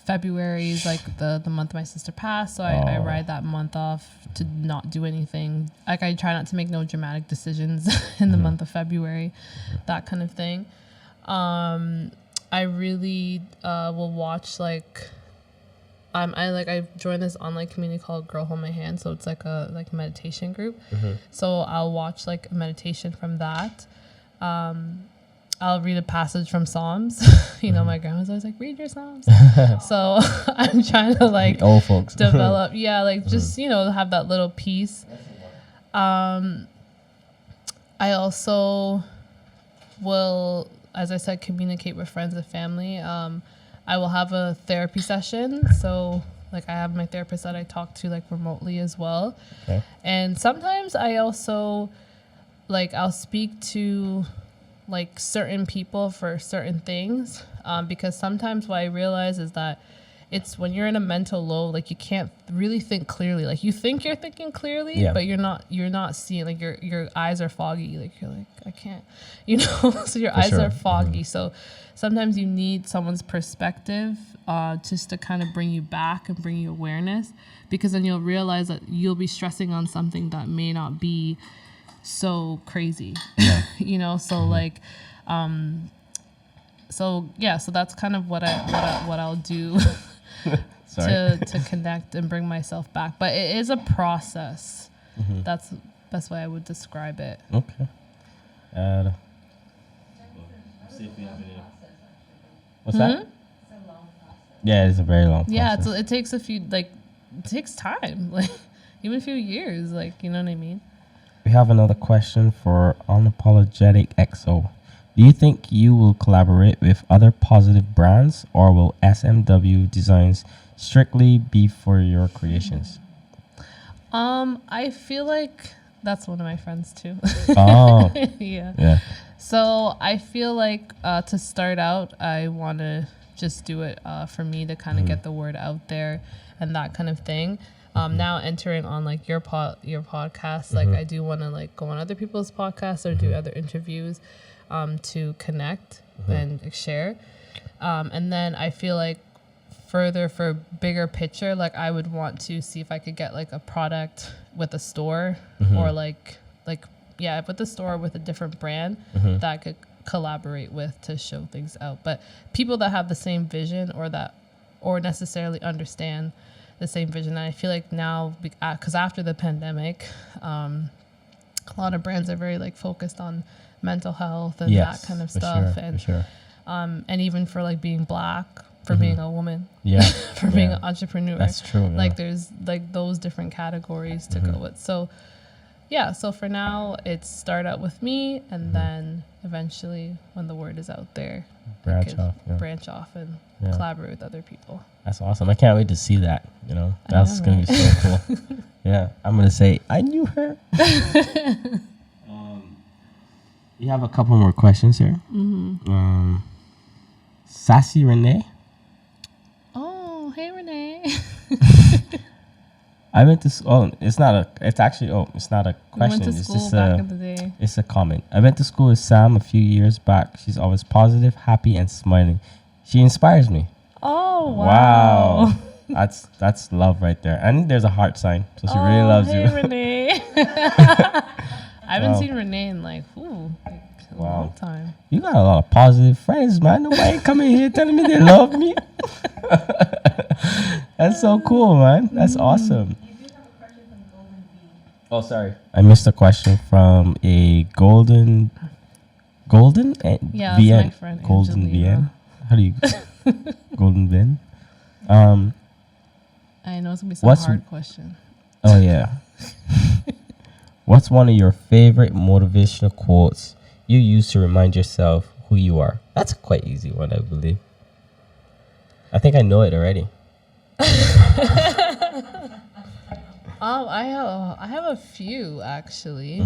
February is like the month my sister passed. So I ride that month off to not do anything. Like I try not to make no dramatic decisions in the month of February, that kind of thing. I really will watch like I joined this online community called Girl Hold My Hand, so it's like a meditation group. So I'll watch like a meditation from that. I'll read a passage from Psalms. You know, my grandma's always like, read your Psalms. So I'm trying to like old folks develop, just, you know, have that little piece. I also will, as I said, communicate with friends and family. I will have a therapy session. So like I have my therapist that I talk to like remotely as well. Okay. And sometimes I also like I'll speak to like certain people for certain things, because sometimes what I realize is that it's when you're in a mental low, like you can't really think clearly. Like you think you're thinking clearly, but you're not seeing, like your eyes are foggy. Like you're like, I can't, you know, so your eyes are foggy. So sometimes you need someone's perspective, just to kind of bring you back and bring you awareness, because then you'll realize that you'll be stressing on something that may not be so crazy, you know? So like, so that's kind of what I'll do to connect and bring myself back. But it is a process. That's the best way I would describe it. Okay. What's that? Yeah, it's a very long process. Yeah, it takes it takes time, like even a few years, like, you know what I mean? We have another question for Unapologetic XO. Do you think you will collaborate with other positive brands, or will SMW designs strictly be for your creations? I feel like that's one of my friends too. Oh. Yeah. So I feel like to start out, I want to just do it for me to kind of get the word out there and that kind of thing. Now entering on like your podcast, like I do want to like go on other people's podcasts or do other interviews to connect and share. And then I feel like further for bigger picture, like I would want to see if I could get like a product with a store or like with a store with a different brand that I could collaborate with to show things out. But people that have the same vision or necessarily understand the same vision. And I feel like now, because after the pandemic, a lot of brands are very like focused on mental health and that kind of stuff. And even for like being Black, for being a woman, for being an entrepreneur. That's true. Like there's like those different categories to go with. So so for now it's start out with me, and then eventually when the word is out there, branch off and collaborate with other people. That's awesome. I can't wait to see that. You know, that's going to be so cool. Yeah, I'm going to say, I knew her. You have a couple more questions here. Sassy Renee. Oh, hey Renee. I went to school. It's not a question. It's just back in the day. It's a comment. I went to school with Sam a few years back. She's always positive, happy, and smiling. She inspires me. Oh, wow. That's love right there. And there's a heart sign. So she really loves you. Renee. I haven't seen Renee in like a long time. You got a lot of positive friends, man. Nobody coming here telling me they love me. That's so cool, man. That's awesome. You do have a question from Golden V. Oh, sorry. I missed a question from a Golden Yeah, that's my friend Golden Angelina. VN. How do you Golden VN? I know it's gonna be some hard question. Oh yeah. What's one of your favorite motivational quotes you use to remind yourself who you are? That's a quite easy one, I believe. I think I know it already. I have a few actually.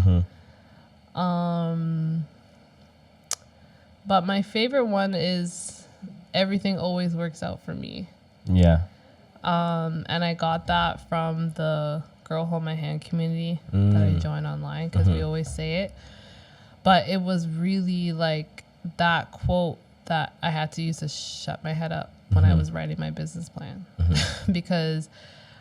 But my favorite one is everything always works out for me. Yeah. And I got that from the Girl Hold My Hand community that I joined online because we always say it. But it was really like that quote that I had to use to shut my head up when I was writing my business plan because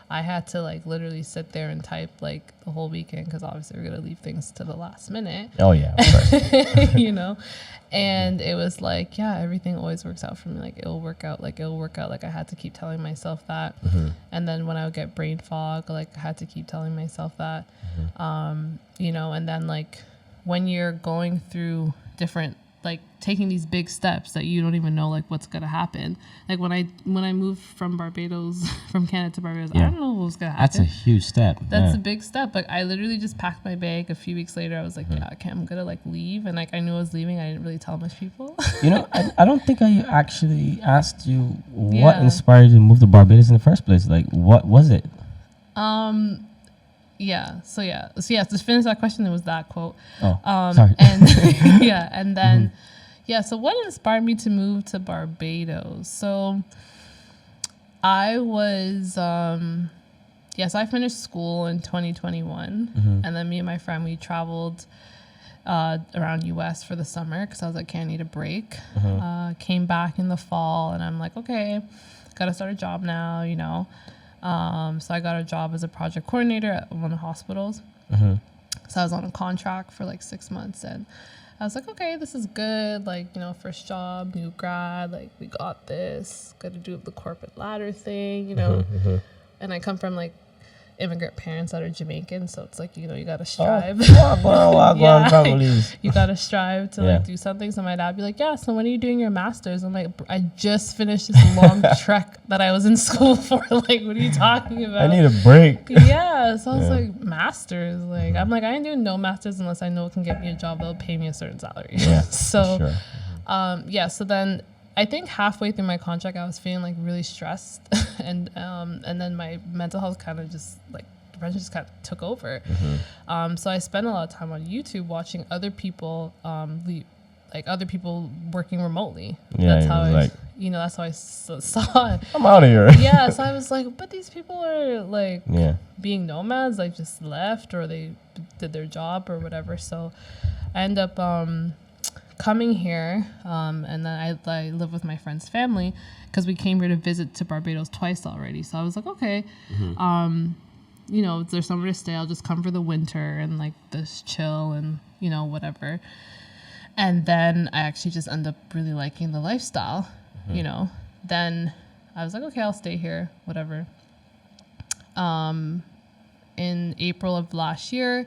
I had to like literally sit there and type like the whole weekend because obviously we're going to leave things to the last minute. Oh, yeah, of course. You know? And it was like, yeah, everything always works out for me. Like, it'll work out. Like, it'll work out. Like, I had to keep telling myself that. And then when I would get brain fog, like, I had to keep telling myself that. You know, and then, like, when you're going through different, like, taking these big steps that you don't even know, like, what's going to happen. Like, when I moved from Barbados, from Canada to Barbados, I don't know what was going to happen. That's a huge step. That's a big step. Like, I literally just packed my bag. A few weeks later, I was like, yeah, okay, I'm going to, like, leave. And, like, I knew I was leaving. I didn't really tell much people. You know, I don't think I actually asked you what inspired you to move to Barbados in the first place. Like, what was it? Yeah. So to finish that question, it was that quote. Oh, sorry. And yeah, and then so what inspired me to move to Barbados? So I was so I finished school in 2021, and then me and my friend we traveled around US for the summer because I was like, okay, I need a break. Came back in the fall, and I'm like, okay, gotta start a job now, you know. So I got a job as a project coordinator at one of the hospitals. So I was on a contract for like 6 months, and I was like, okay, this is good. Like, you know, first job, new grad, like we got this. Got to do the corporate ladder thing, you know. And I come from like immigrant parents that are Jamaican, so it's like, you know, you gotta strive. You gotta strive to like do something. So my dad be like, yeah, so when are you doing your master's? I'm like, I just finished this long trek that I was in school for. Like, what are you talking about? I need a break. Yeah, so I was like, master's? Like, I'm like, I ain't doing no master's unless I know it can get me a job that'll pay me a certain salary. So so then I think halfway through my contract, I was feeling like really stressed, and then my mental health kind of just like depression just kind of took over. So I spent a lot of time on YouTube watching other people, like other people working remotely. That's how that's how I saw it. I'm out of here. So I was like, but these people are like being nomads, like just left or they did their job or whatever. So I end up coming here, and then I live with my friend's family because we came here to visit to Barbados twice already. So I was like, okay, you know, if there's somewhere to stay, I'll just come for the winter and like just chill and, you know, whatever. And then I actually just end up really liking the lifestyle, you know. Then I was like, okay, I'll stay here, whatever. In April of last year,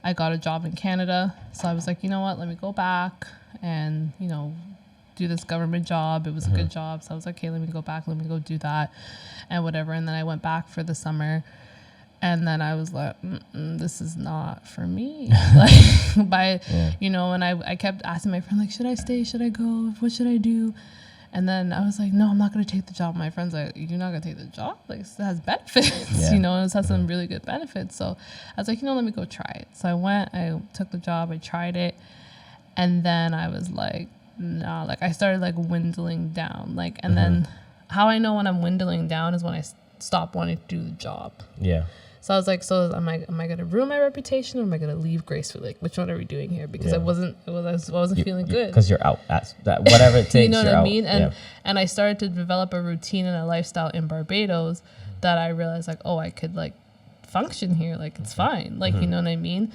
I got a job in Canada. So I was like, you know what, let me go back and, you know, do this government job. It was a good job. So I was like, okay, let me go back. Let me go do that and whatever. And then I went back for the summer. And then I was like, this is not for me. Like, you know, and I kept asking my friend, like, should I stay? Should I go? What should I do? And then I was like, no, I'm not going to take the job. My friend's like, you're not going to take the job? Like, it has benefits, you know, it has some really good benefits. So I was like, you know, let me go try it. So I went, I took the job, I tried it. And then I was like, nah, like I started like dwindling down. Like, and then how I know when I'm dwindling down is when I stop wanting to do the job. So I was like, so am I going to ruin my reputation or am I going to leave gracefully? Like, which one are we doing here? Because I wasn't feeling good. Because you're out. That's that. Whatever it takes. You know what I mean? And and I started to develop a routine and a lifestyle in Barbados that I realized like, oh, I could like function here. Like it's fine. Like you know what I mean?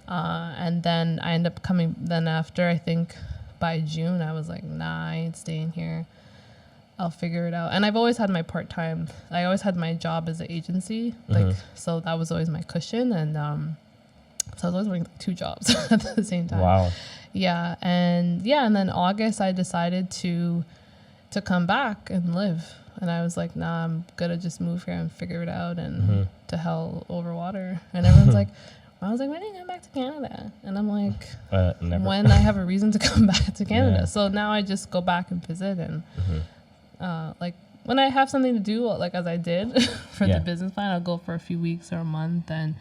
And then I end up coming. Then after I think by June, I was like, nah, I ain't staying here. I'll figure it out. And I've always had my part-time, I always had my job as an agency. Like, so that was always my cushion. And so I was always working 2 jobs at the same time. Wow. Yeah. And then August, I decided to come back and live. And I was like, nah, I'm going to just move here and figure it out and to hell over water. And everyone's like, I was like, when are you going back to Canada? And I'm like, never. When I have a reason to come back to Canada. So now I just go back and visit and like when I have something to do, like as I did for Yeah. the business plan, I'll go for a few weeks or a month and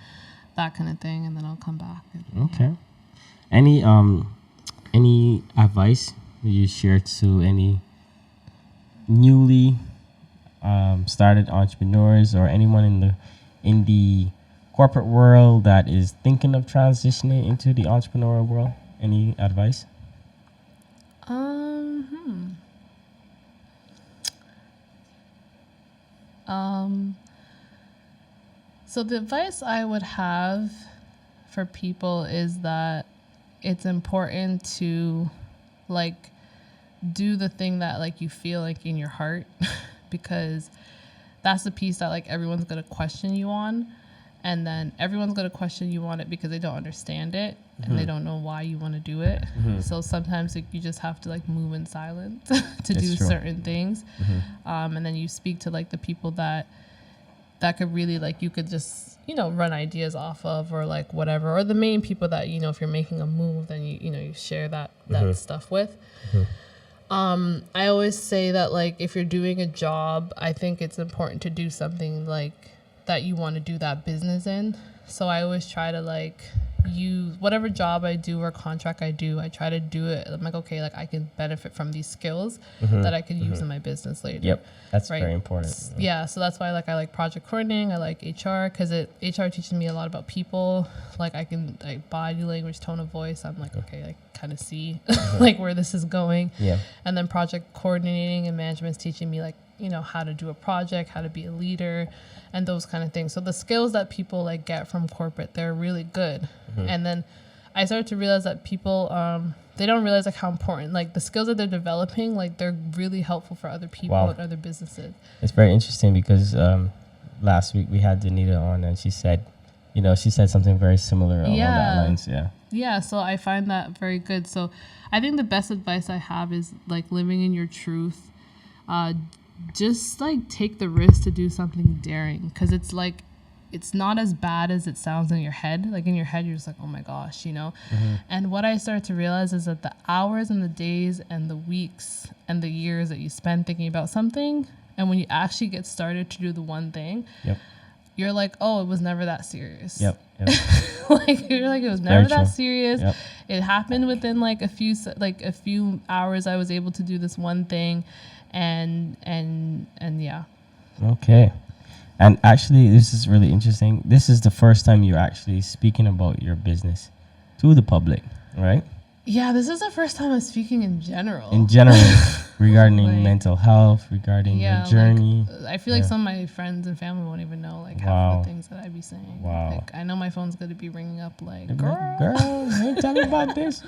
that kind of thing, and then I'll come back. Okay. Any advice you share to any newly started entrepreneurs or anyone in the corporate world that is thinking of transitioning into the entrepreneurial world? Any advice? So the advice I would have for people is that it's important to like do the thing that like you feel like in your heart because that's the piece that like everyone's going to question you on, and then everyone's going to question you on it because they don't understand it and they don't know why you want to do it. So sometimes like, you just have to like move in silence to do certain things, and then you speak to like the people that could really like you could just run ideas off of, or like whatever, or the main people that if you're making a move, then you share that stuff with. I always say that like if you're doing a job, I think it's important to do something like that you want to do that business in. So I always try to like use whatever job I do or contract I do, I try to do it. I'm like, okay, like I can benefit from these skills that I could use in my business later. Yep, that's right? very important. Yeah, so that's why I like project coordinating. I like HR because HR teaches me a lot about people. Like I can like body language, tone of voice. I'm like, okay, I kind of see like where this is going. Yeah. And then project coordinating and management's teaching me like how to do a project, how to be a leader, and those kind of things. So the skills that people like get from corporate, they're really good. And then I started to realize that people they don't realize like how important like the skills that they're developing, like they're really helpful for other people and other businesses. It's very interesting because last week we had Danita on and she said something very similar along that lines. Yeah, so I find that very good. So I think the best advice I have is like living in your truth. Just like take the risk to do something daring, because it's like it's not as bad as it sounds in your head. Like in your head, you're just like, oh my gosh, And what I started to realize is that the hours and the days and the weeks and the years that you spend thinking about something, and when you actually get started to do the one thing, you're like, oh, it was never that serious. Like you're like, it was never that serious. It happened within like a few hours. I was able to do this one thing, and yeah. Okay. And actually, this is really interesting. This is the first time you're actually speaking about your business to the public, right? Yeah, this is the first time I'm speaking in general. Regarding like, mental health, regarding your journey. Like, I feel like some of my friends and family won't even know like half the things that I'd be saying. Like I know my phone's going to be ringing up like, girl, hey, tell me about this.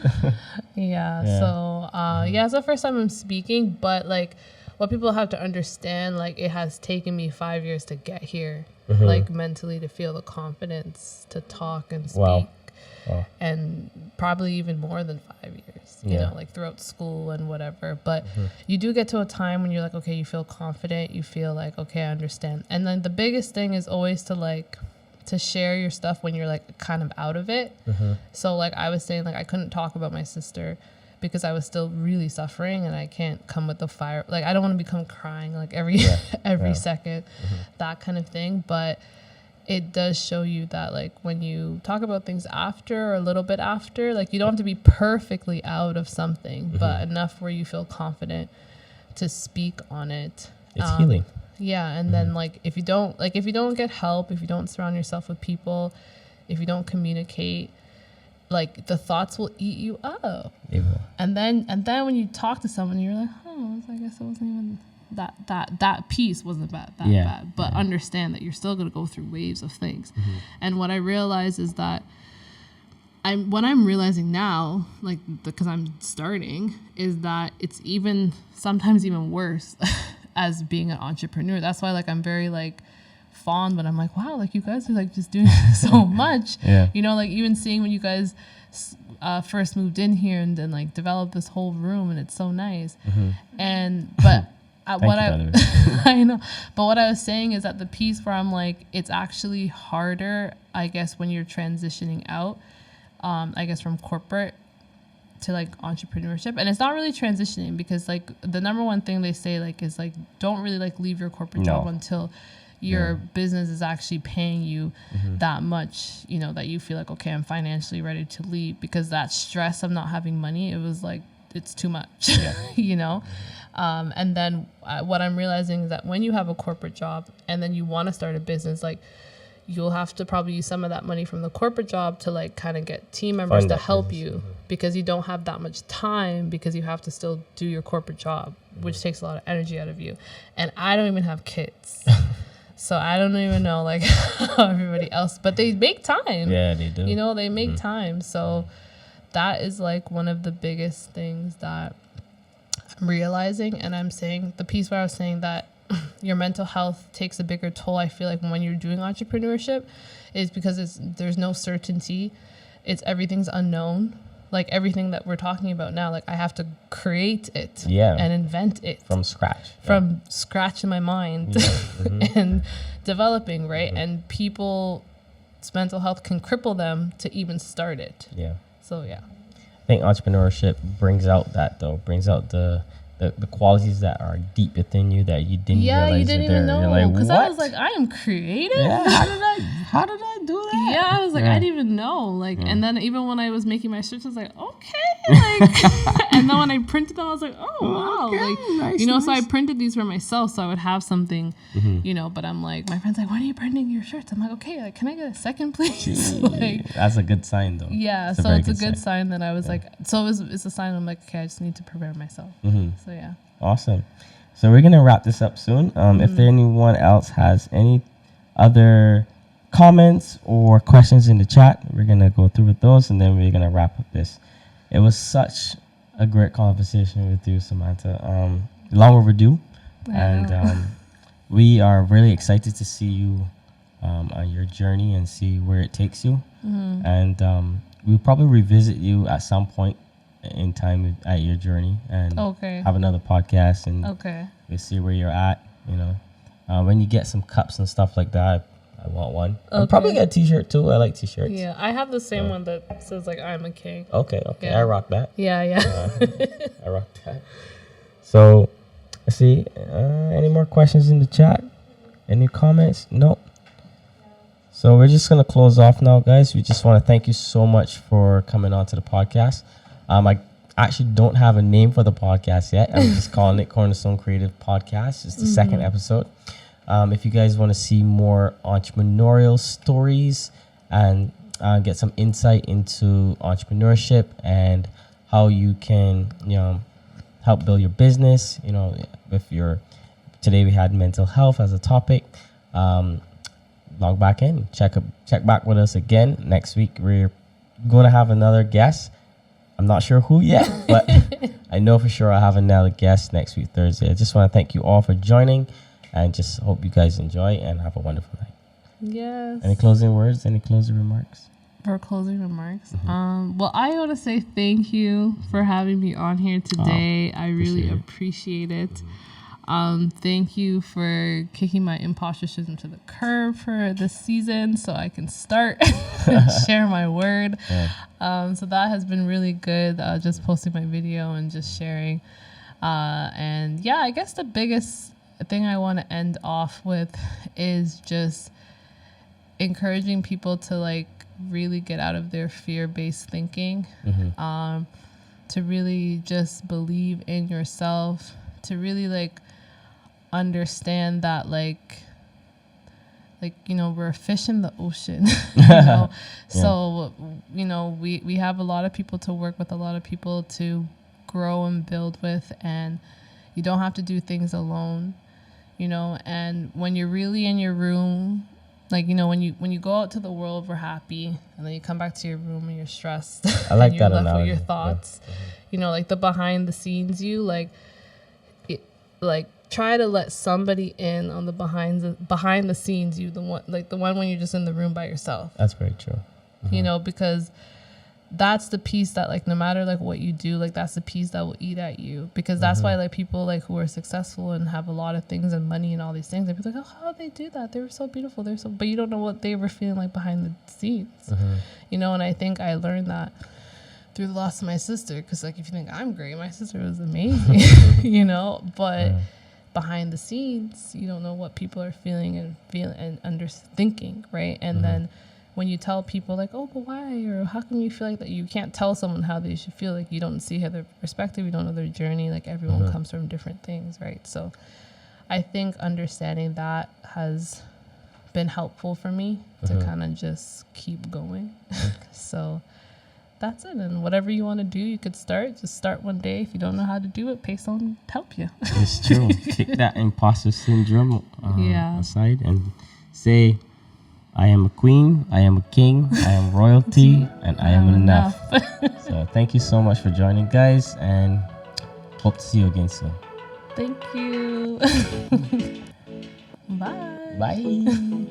So it's the first time I'm speaking, but like what people have to understand, like it has taken me 5 years to get here, like mentally to feel the confidence to talk and speak. And probably even more than 5 years, you know, like throughout school and whatever. But you do get to a time when you're like, okay, you feel confident. You feel like, okay, I understand. And then the biggest thing is always to share your stuff when you're like kind of out of it. So like I was saying, like I couldn't talk about my sister because I was still really suffering, and I can't come with the fire. Like I don't want to become crying like every second, that kind of thing. But it does show you that like when you talk about things after or a little bit after, like you don't have to be perfectly out of something, but enough where you feel confident to speak on it. It's healing. Yeah. And then like if you don't get help, if you don't surround yourself with people, if you don't communicate, like the thoughts will eat you up. They will. And then when you talk to someone, you're like, oh, I guess it wasn't even that piece wasn't that bad, but understand that you're still going to go through waves of things. And what I realize is that I'm realizing now, like because I'm starting, is that it's sometimes even worse as being an entrepreneur. That's why like I'm very like fond, but I'm like, wow, like you guys are like just doing so much. You know, like even seeing when you guys first moved in here and then like developed this whole room, and it's so nice. But I know, but what I was saying is that the piece where I'm like, it's actually harder, I guess, when you're transitioning out, I guess from corporate to like entrepreneurship. And it's not really transitioning, because like the number one thing they say like is like don't really like leave your corporate job until your business is actually paying you that much, you know, that you feel like, okay, I'm financially ready to leave, because that stress of not having money, it was like, it's too much, you know? And then what I'm realizing is that when you have a corporate job and then you want to start a business, like you'll have to probably use some of that money from the corporate job to like kind of get team members to help you, because you don't have that much time, because you have to still do your corporate job, which takes a lot of energy out of you. And I don't even have kids. So I don't even know like how everybody else, but they make time. Yeah, they do. You know, they make time. So that is like one of the biggest things that I'm realizing. And I'm saying the piece where I was saying that your mental health takes a bigger toll, I feel like, when you're doing entrepreneurship, is because there's no certainty. Everything's unknown. Like everything that we're talking about now, like I have to create it and invent it from scratch, scratch in my mind and developing, right? And people's mental health can cripple them to even start it. Yeah. So yeah, I think entrepreneurship brings out the qualities that are deep within you that you didn't realize you didn't even know. Like, because I was like, I am creative. Yeah, how did I do that? Yeah, I was like, I didn't even know. Like, and then even when I was making my shirts, I was like, okay, like, and then when I printed them, I was like, oh wow, okay, like, nice, you know. nice. So I printed these for myself, so I would have something, you know. But I'm like, my friend's like, when are you printing your shirts? I'm like, okay, like, can I get a second, please? Like, that's a good sign, though. Yeah, so it's a good sign that I was like, so it's a sign I'm like, okay, I just need to prepare myself. So yeah. Awesome. So we're gonna wrap this up soon. If there anyone else has any other comments or questions in the chat, we're gonna go through with those, and then we're gonna wrap up this. It was such a great conversation with you, Samantha. Long overdue, and we are really excited to see you on your journey and see where it takes you. And we'll probably revisit you at some point in time at your journey and have another podcast, and we'll see where you're at. You know, when you get some cups and stuff like that, I want one. I'll probably get a t-shirt too. I like t-shirts. Yeah, I have the same one that says like I'm a king. Okay, I rock that. Yeah. I rock that. So let's see, any more questions in the chat? Any comments? Nope. So we're just gonna close off now, guys. We just want to thank you so much for coming on to the podcast. I actually don't have a name for the podcast yet. I'm just calling it Cornerstone Creative Podcast. It's the second episode. If you guys want to see more entrepreneurial stories and get some insight into entrepreneurship and how you can, you know, help build your business, you know, today we had mental health as a topic. Log back in, check back with us again. Next week we're going to have another guest. I'm not sure who yet, but I know for sure I'll have another guest next week, Thursday. I just want to thank you all for joining, and just hope you guys enjoy and have a wonderful night. Yes. Any closing words? Any closing remarks? For closing remarks, well, I want to say thank you for having me on here today. I really appreciate it. Thank you for kicking my imposter syndrome to the curb for this season so I can start and share my word. So that has been really good, just posting my video and just sharing. And yeah, I guess the biggest thing I want to end off with is just encouraging people to like really get out of their fear-based thinking, to really just believe in yourself, to really like understand that like you know, we're a fish in the ocean. You know, so you know, we have a lot of people to work with, a lot of people to grow and build with, and you don't have to do things alone, you know. And when you're really in your room, like, you know, when you go out to the world, we're happy, and then you come back to your room and you're stressed. I like and you're that left analogy. with your thoughts. You know, like the behind the scenes you, like try to let somebody in on the behind the scenes you, the one when you're just in the room by yourself. That's very true. You know, because that's the piece that like no matter like what you do, like that's the piece that will eat at you, because that's why like people like who are successful and have a lot of things and money and all these things, they'd be like, oh, how did they do that? They were so beautiful, but you don't know what they were feeling like behind the scenes. You know. And I think I learned that through the loss of my sister, because like if you think I'm great, my sister was amazing, you know, but behind the scenes you don't know what people are feeling and thinking, right? And then when you tell people like, oh, but why, or how come you feel like that, you can't tell someone how they should feel. Like you don't see their perspective, you don't know their journey. Like everyone comes from different things, right? So I think understanding that has been helpful for me to kind of just keep going. So that's it. And whatever you want to do, you could just start one day. If you don't know how to do it, pay someone to help you. It's true. Kick that imposter syndrome aside and say, I am a queen, I am a king, I am royalty, and I am enough. So thank you so much for joining, guys, and hope to see you again soon. Thank you. Bye. Bye.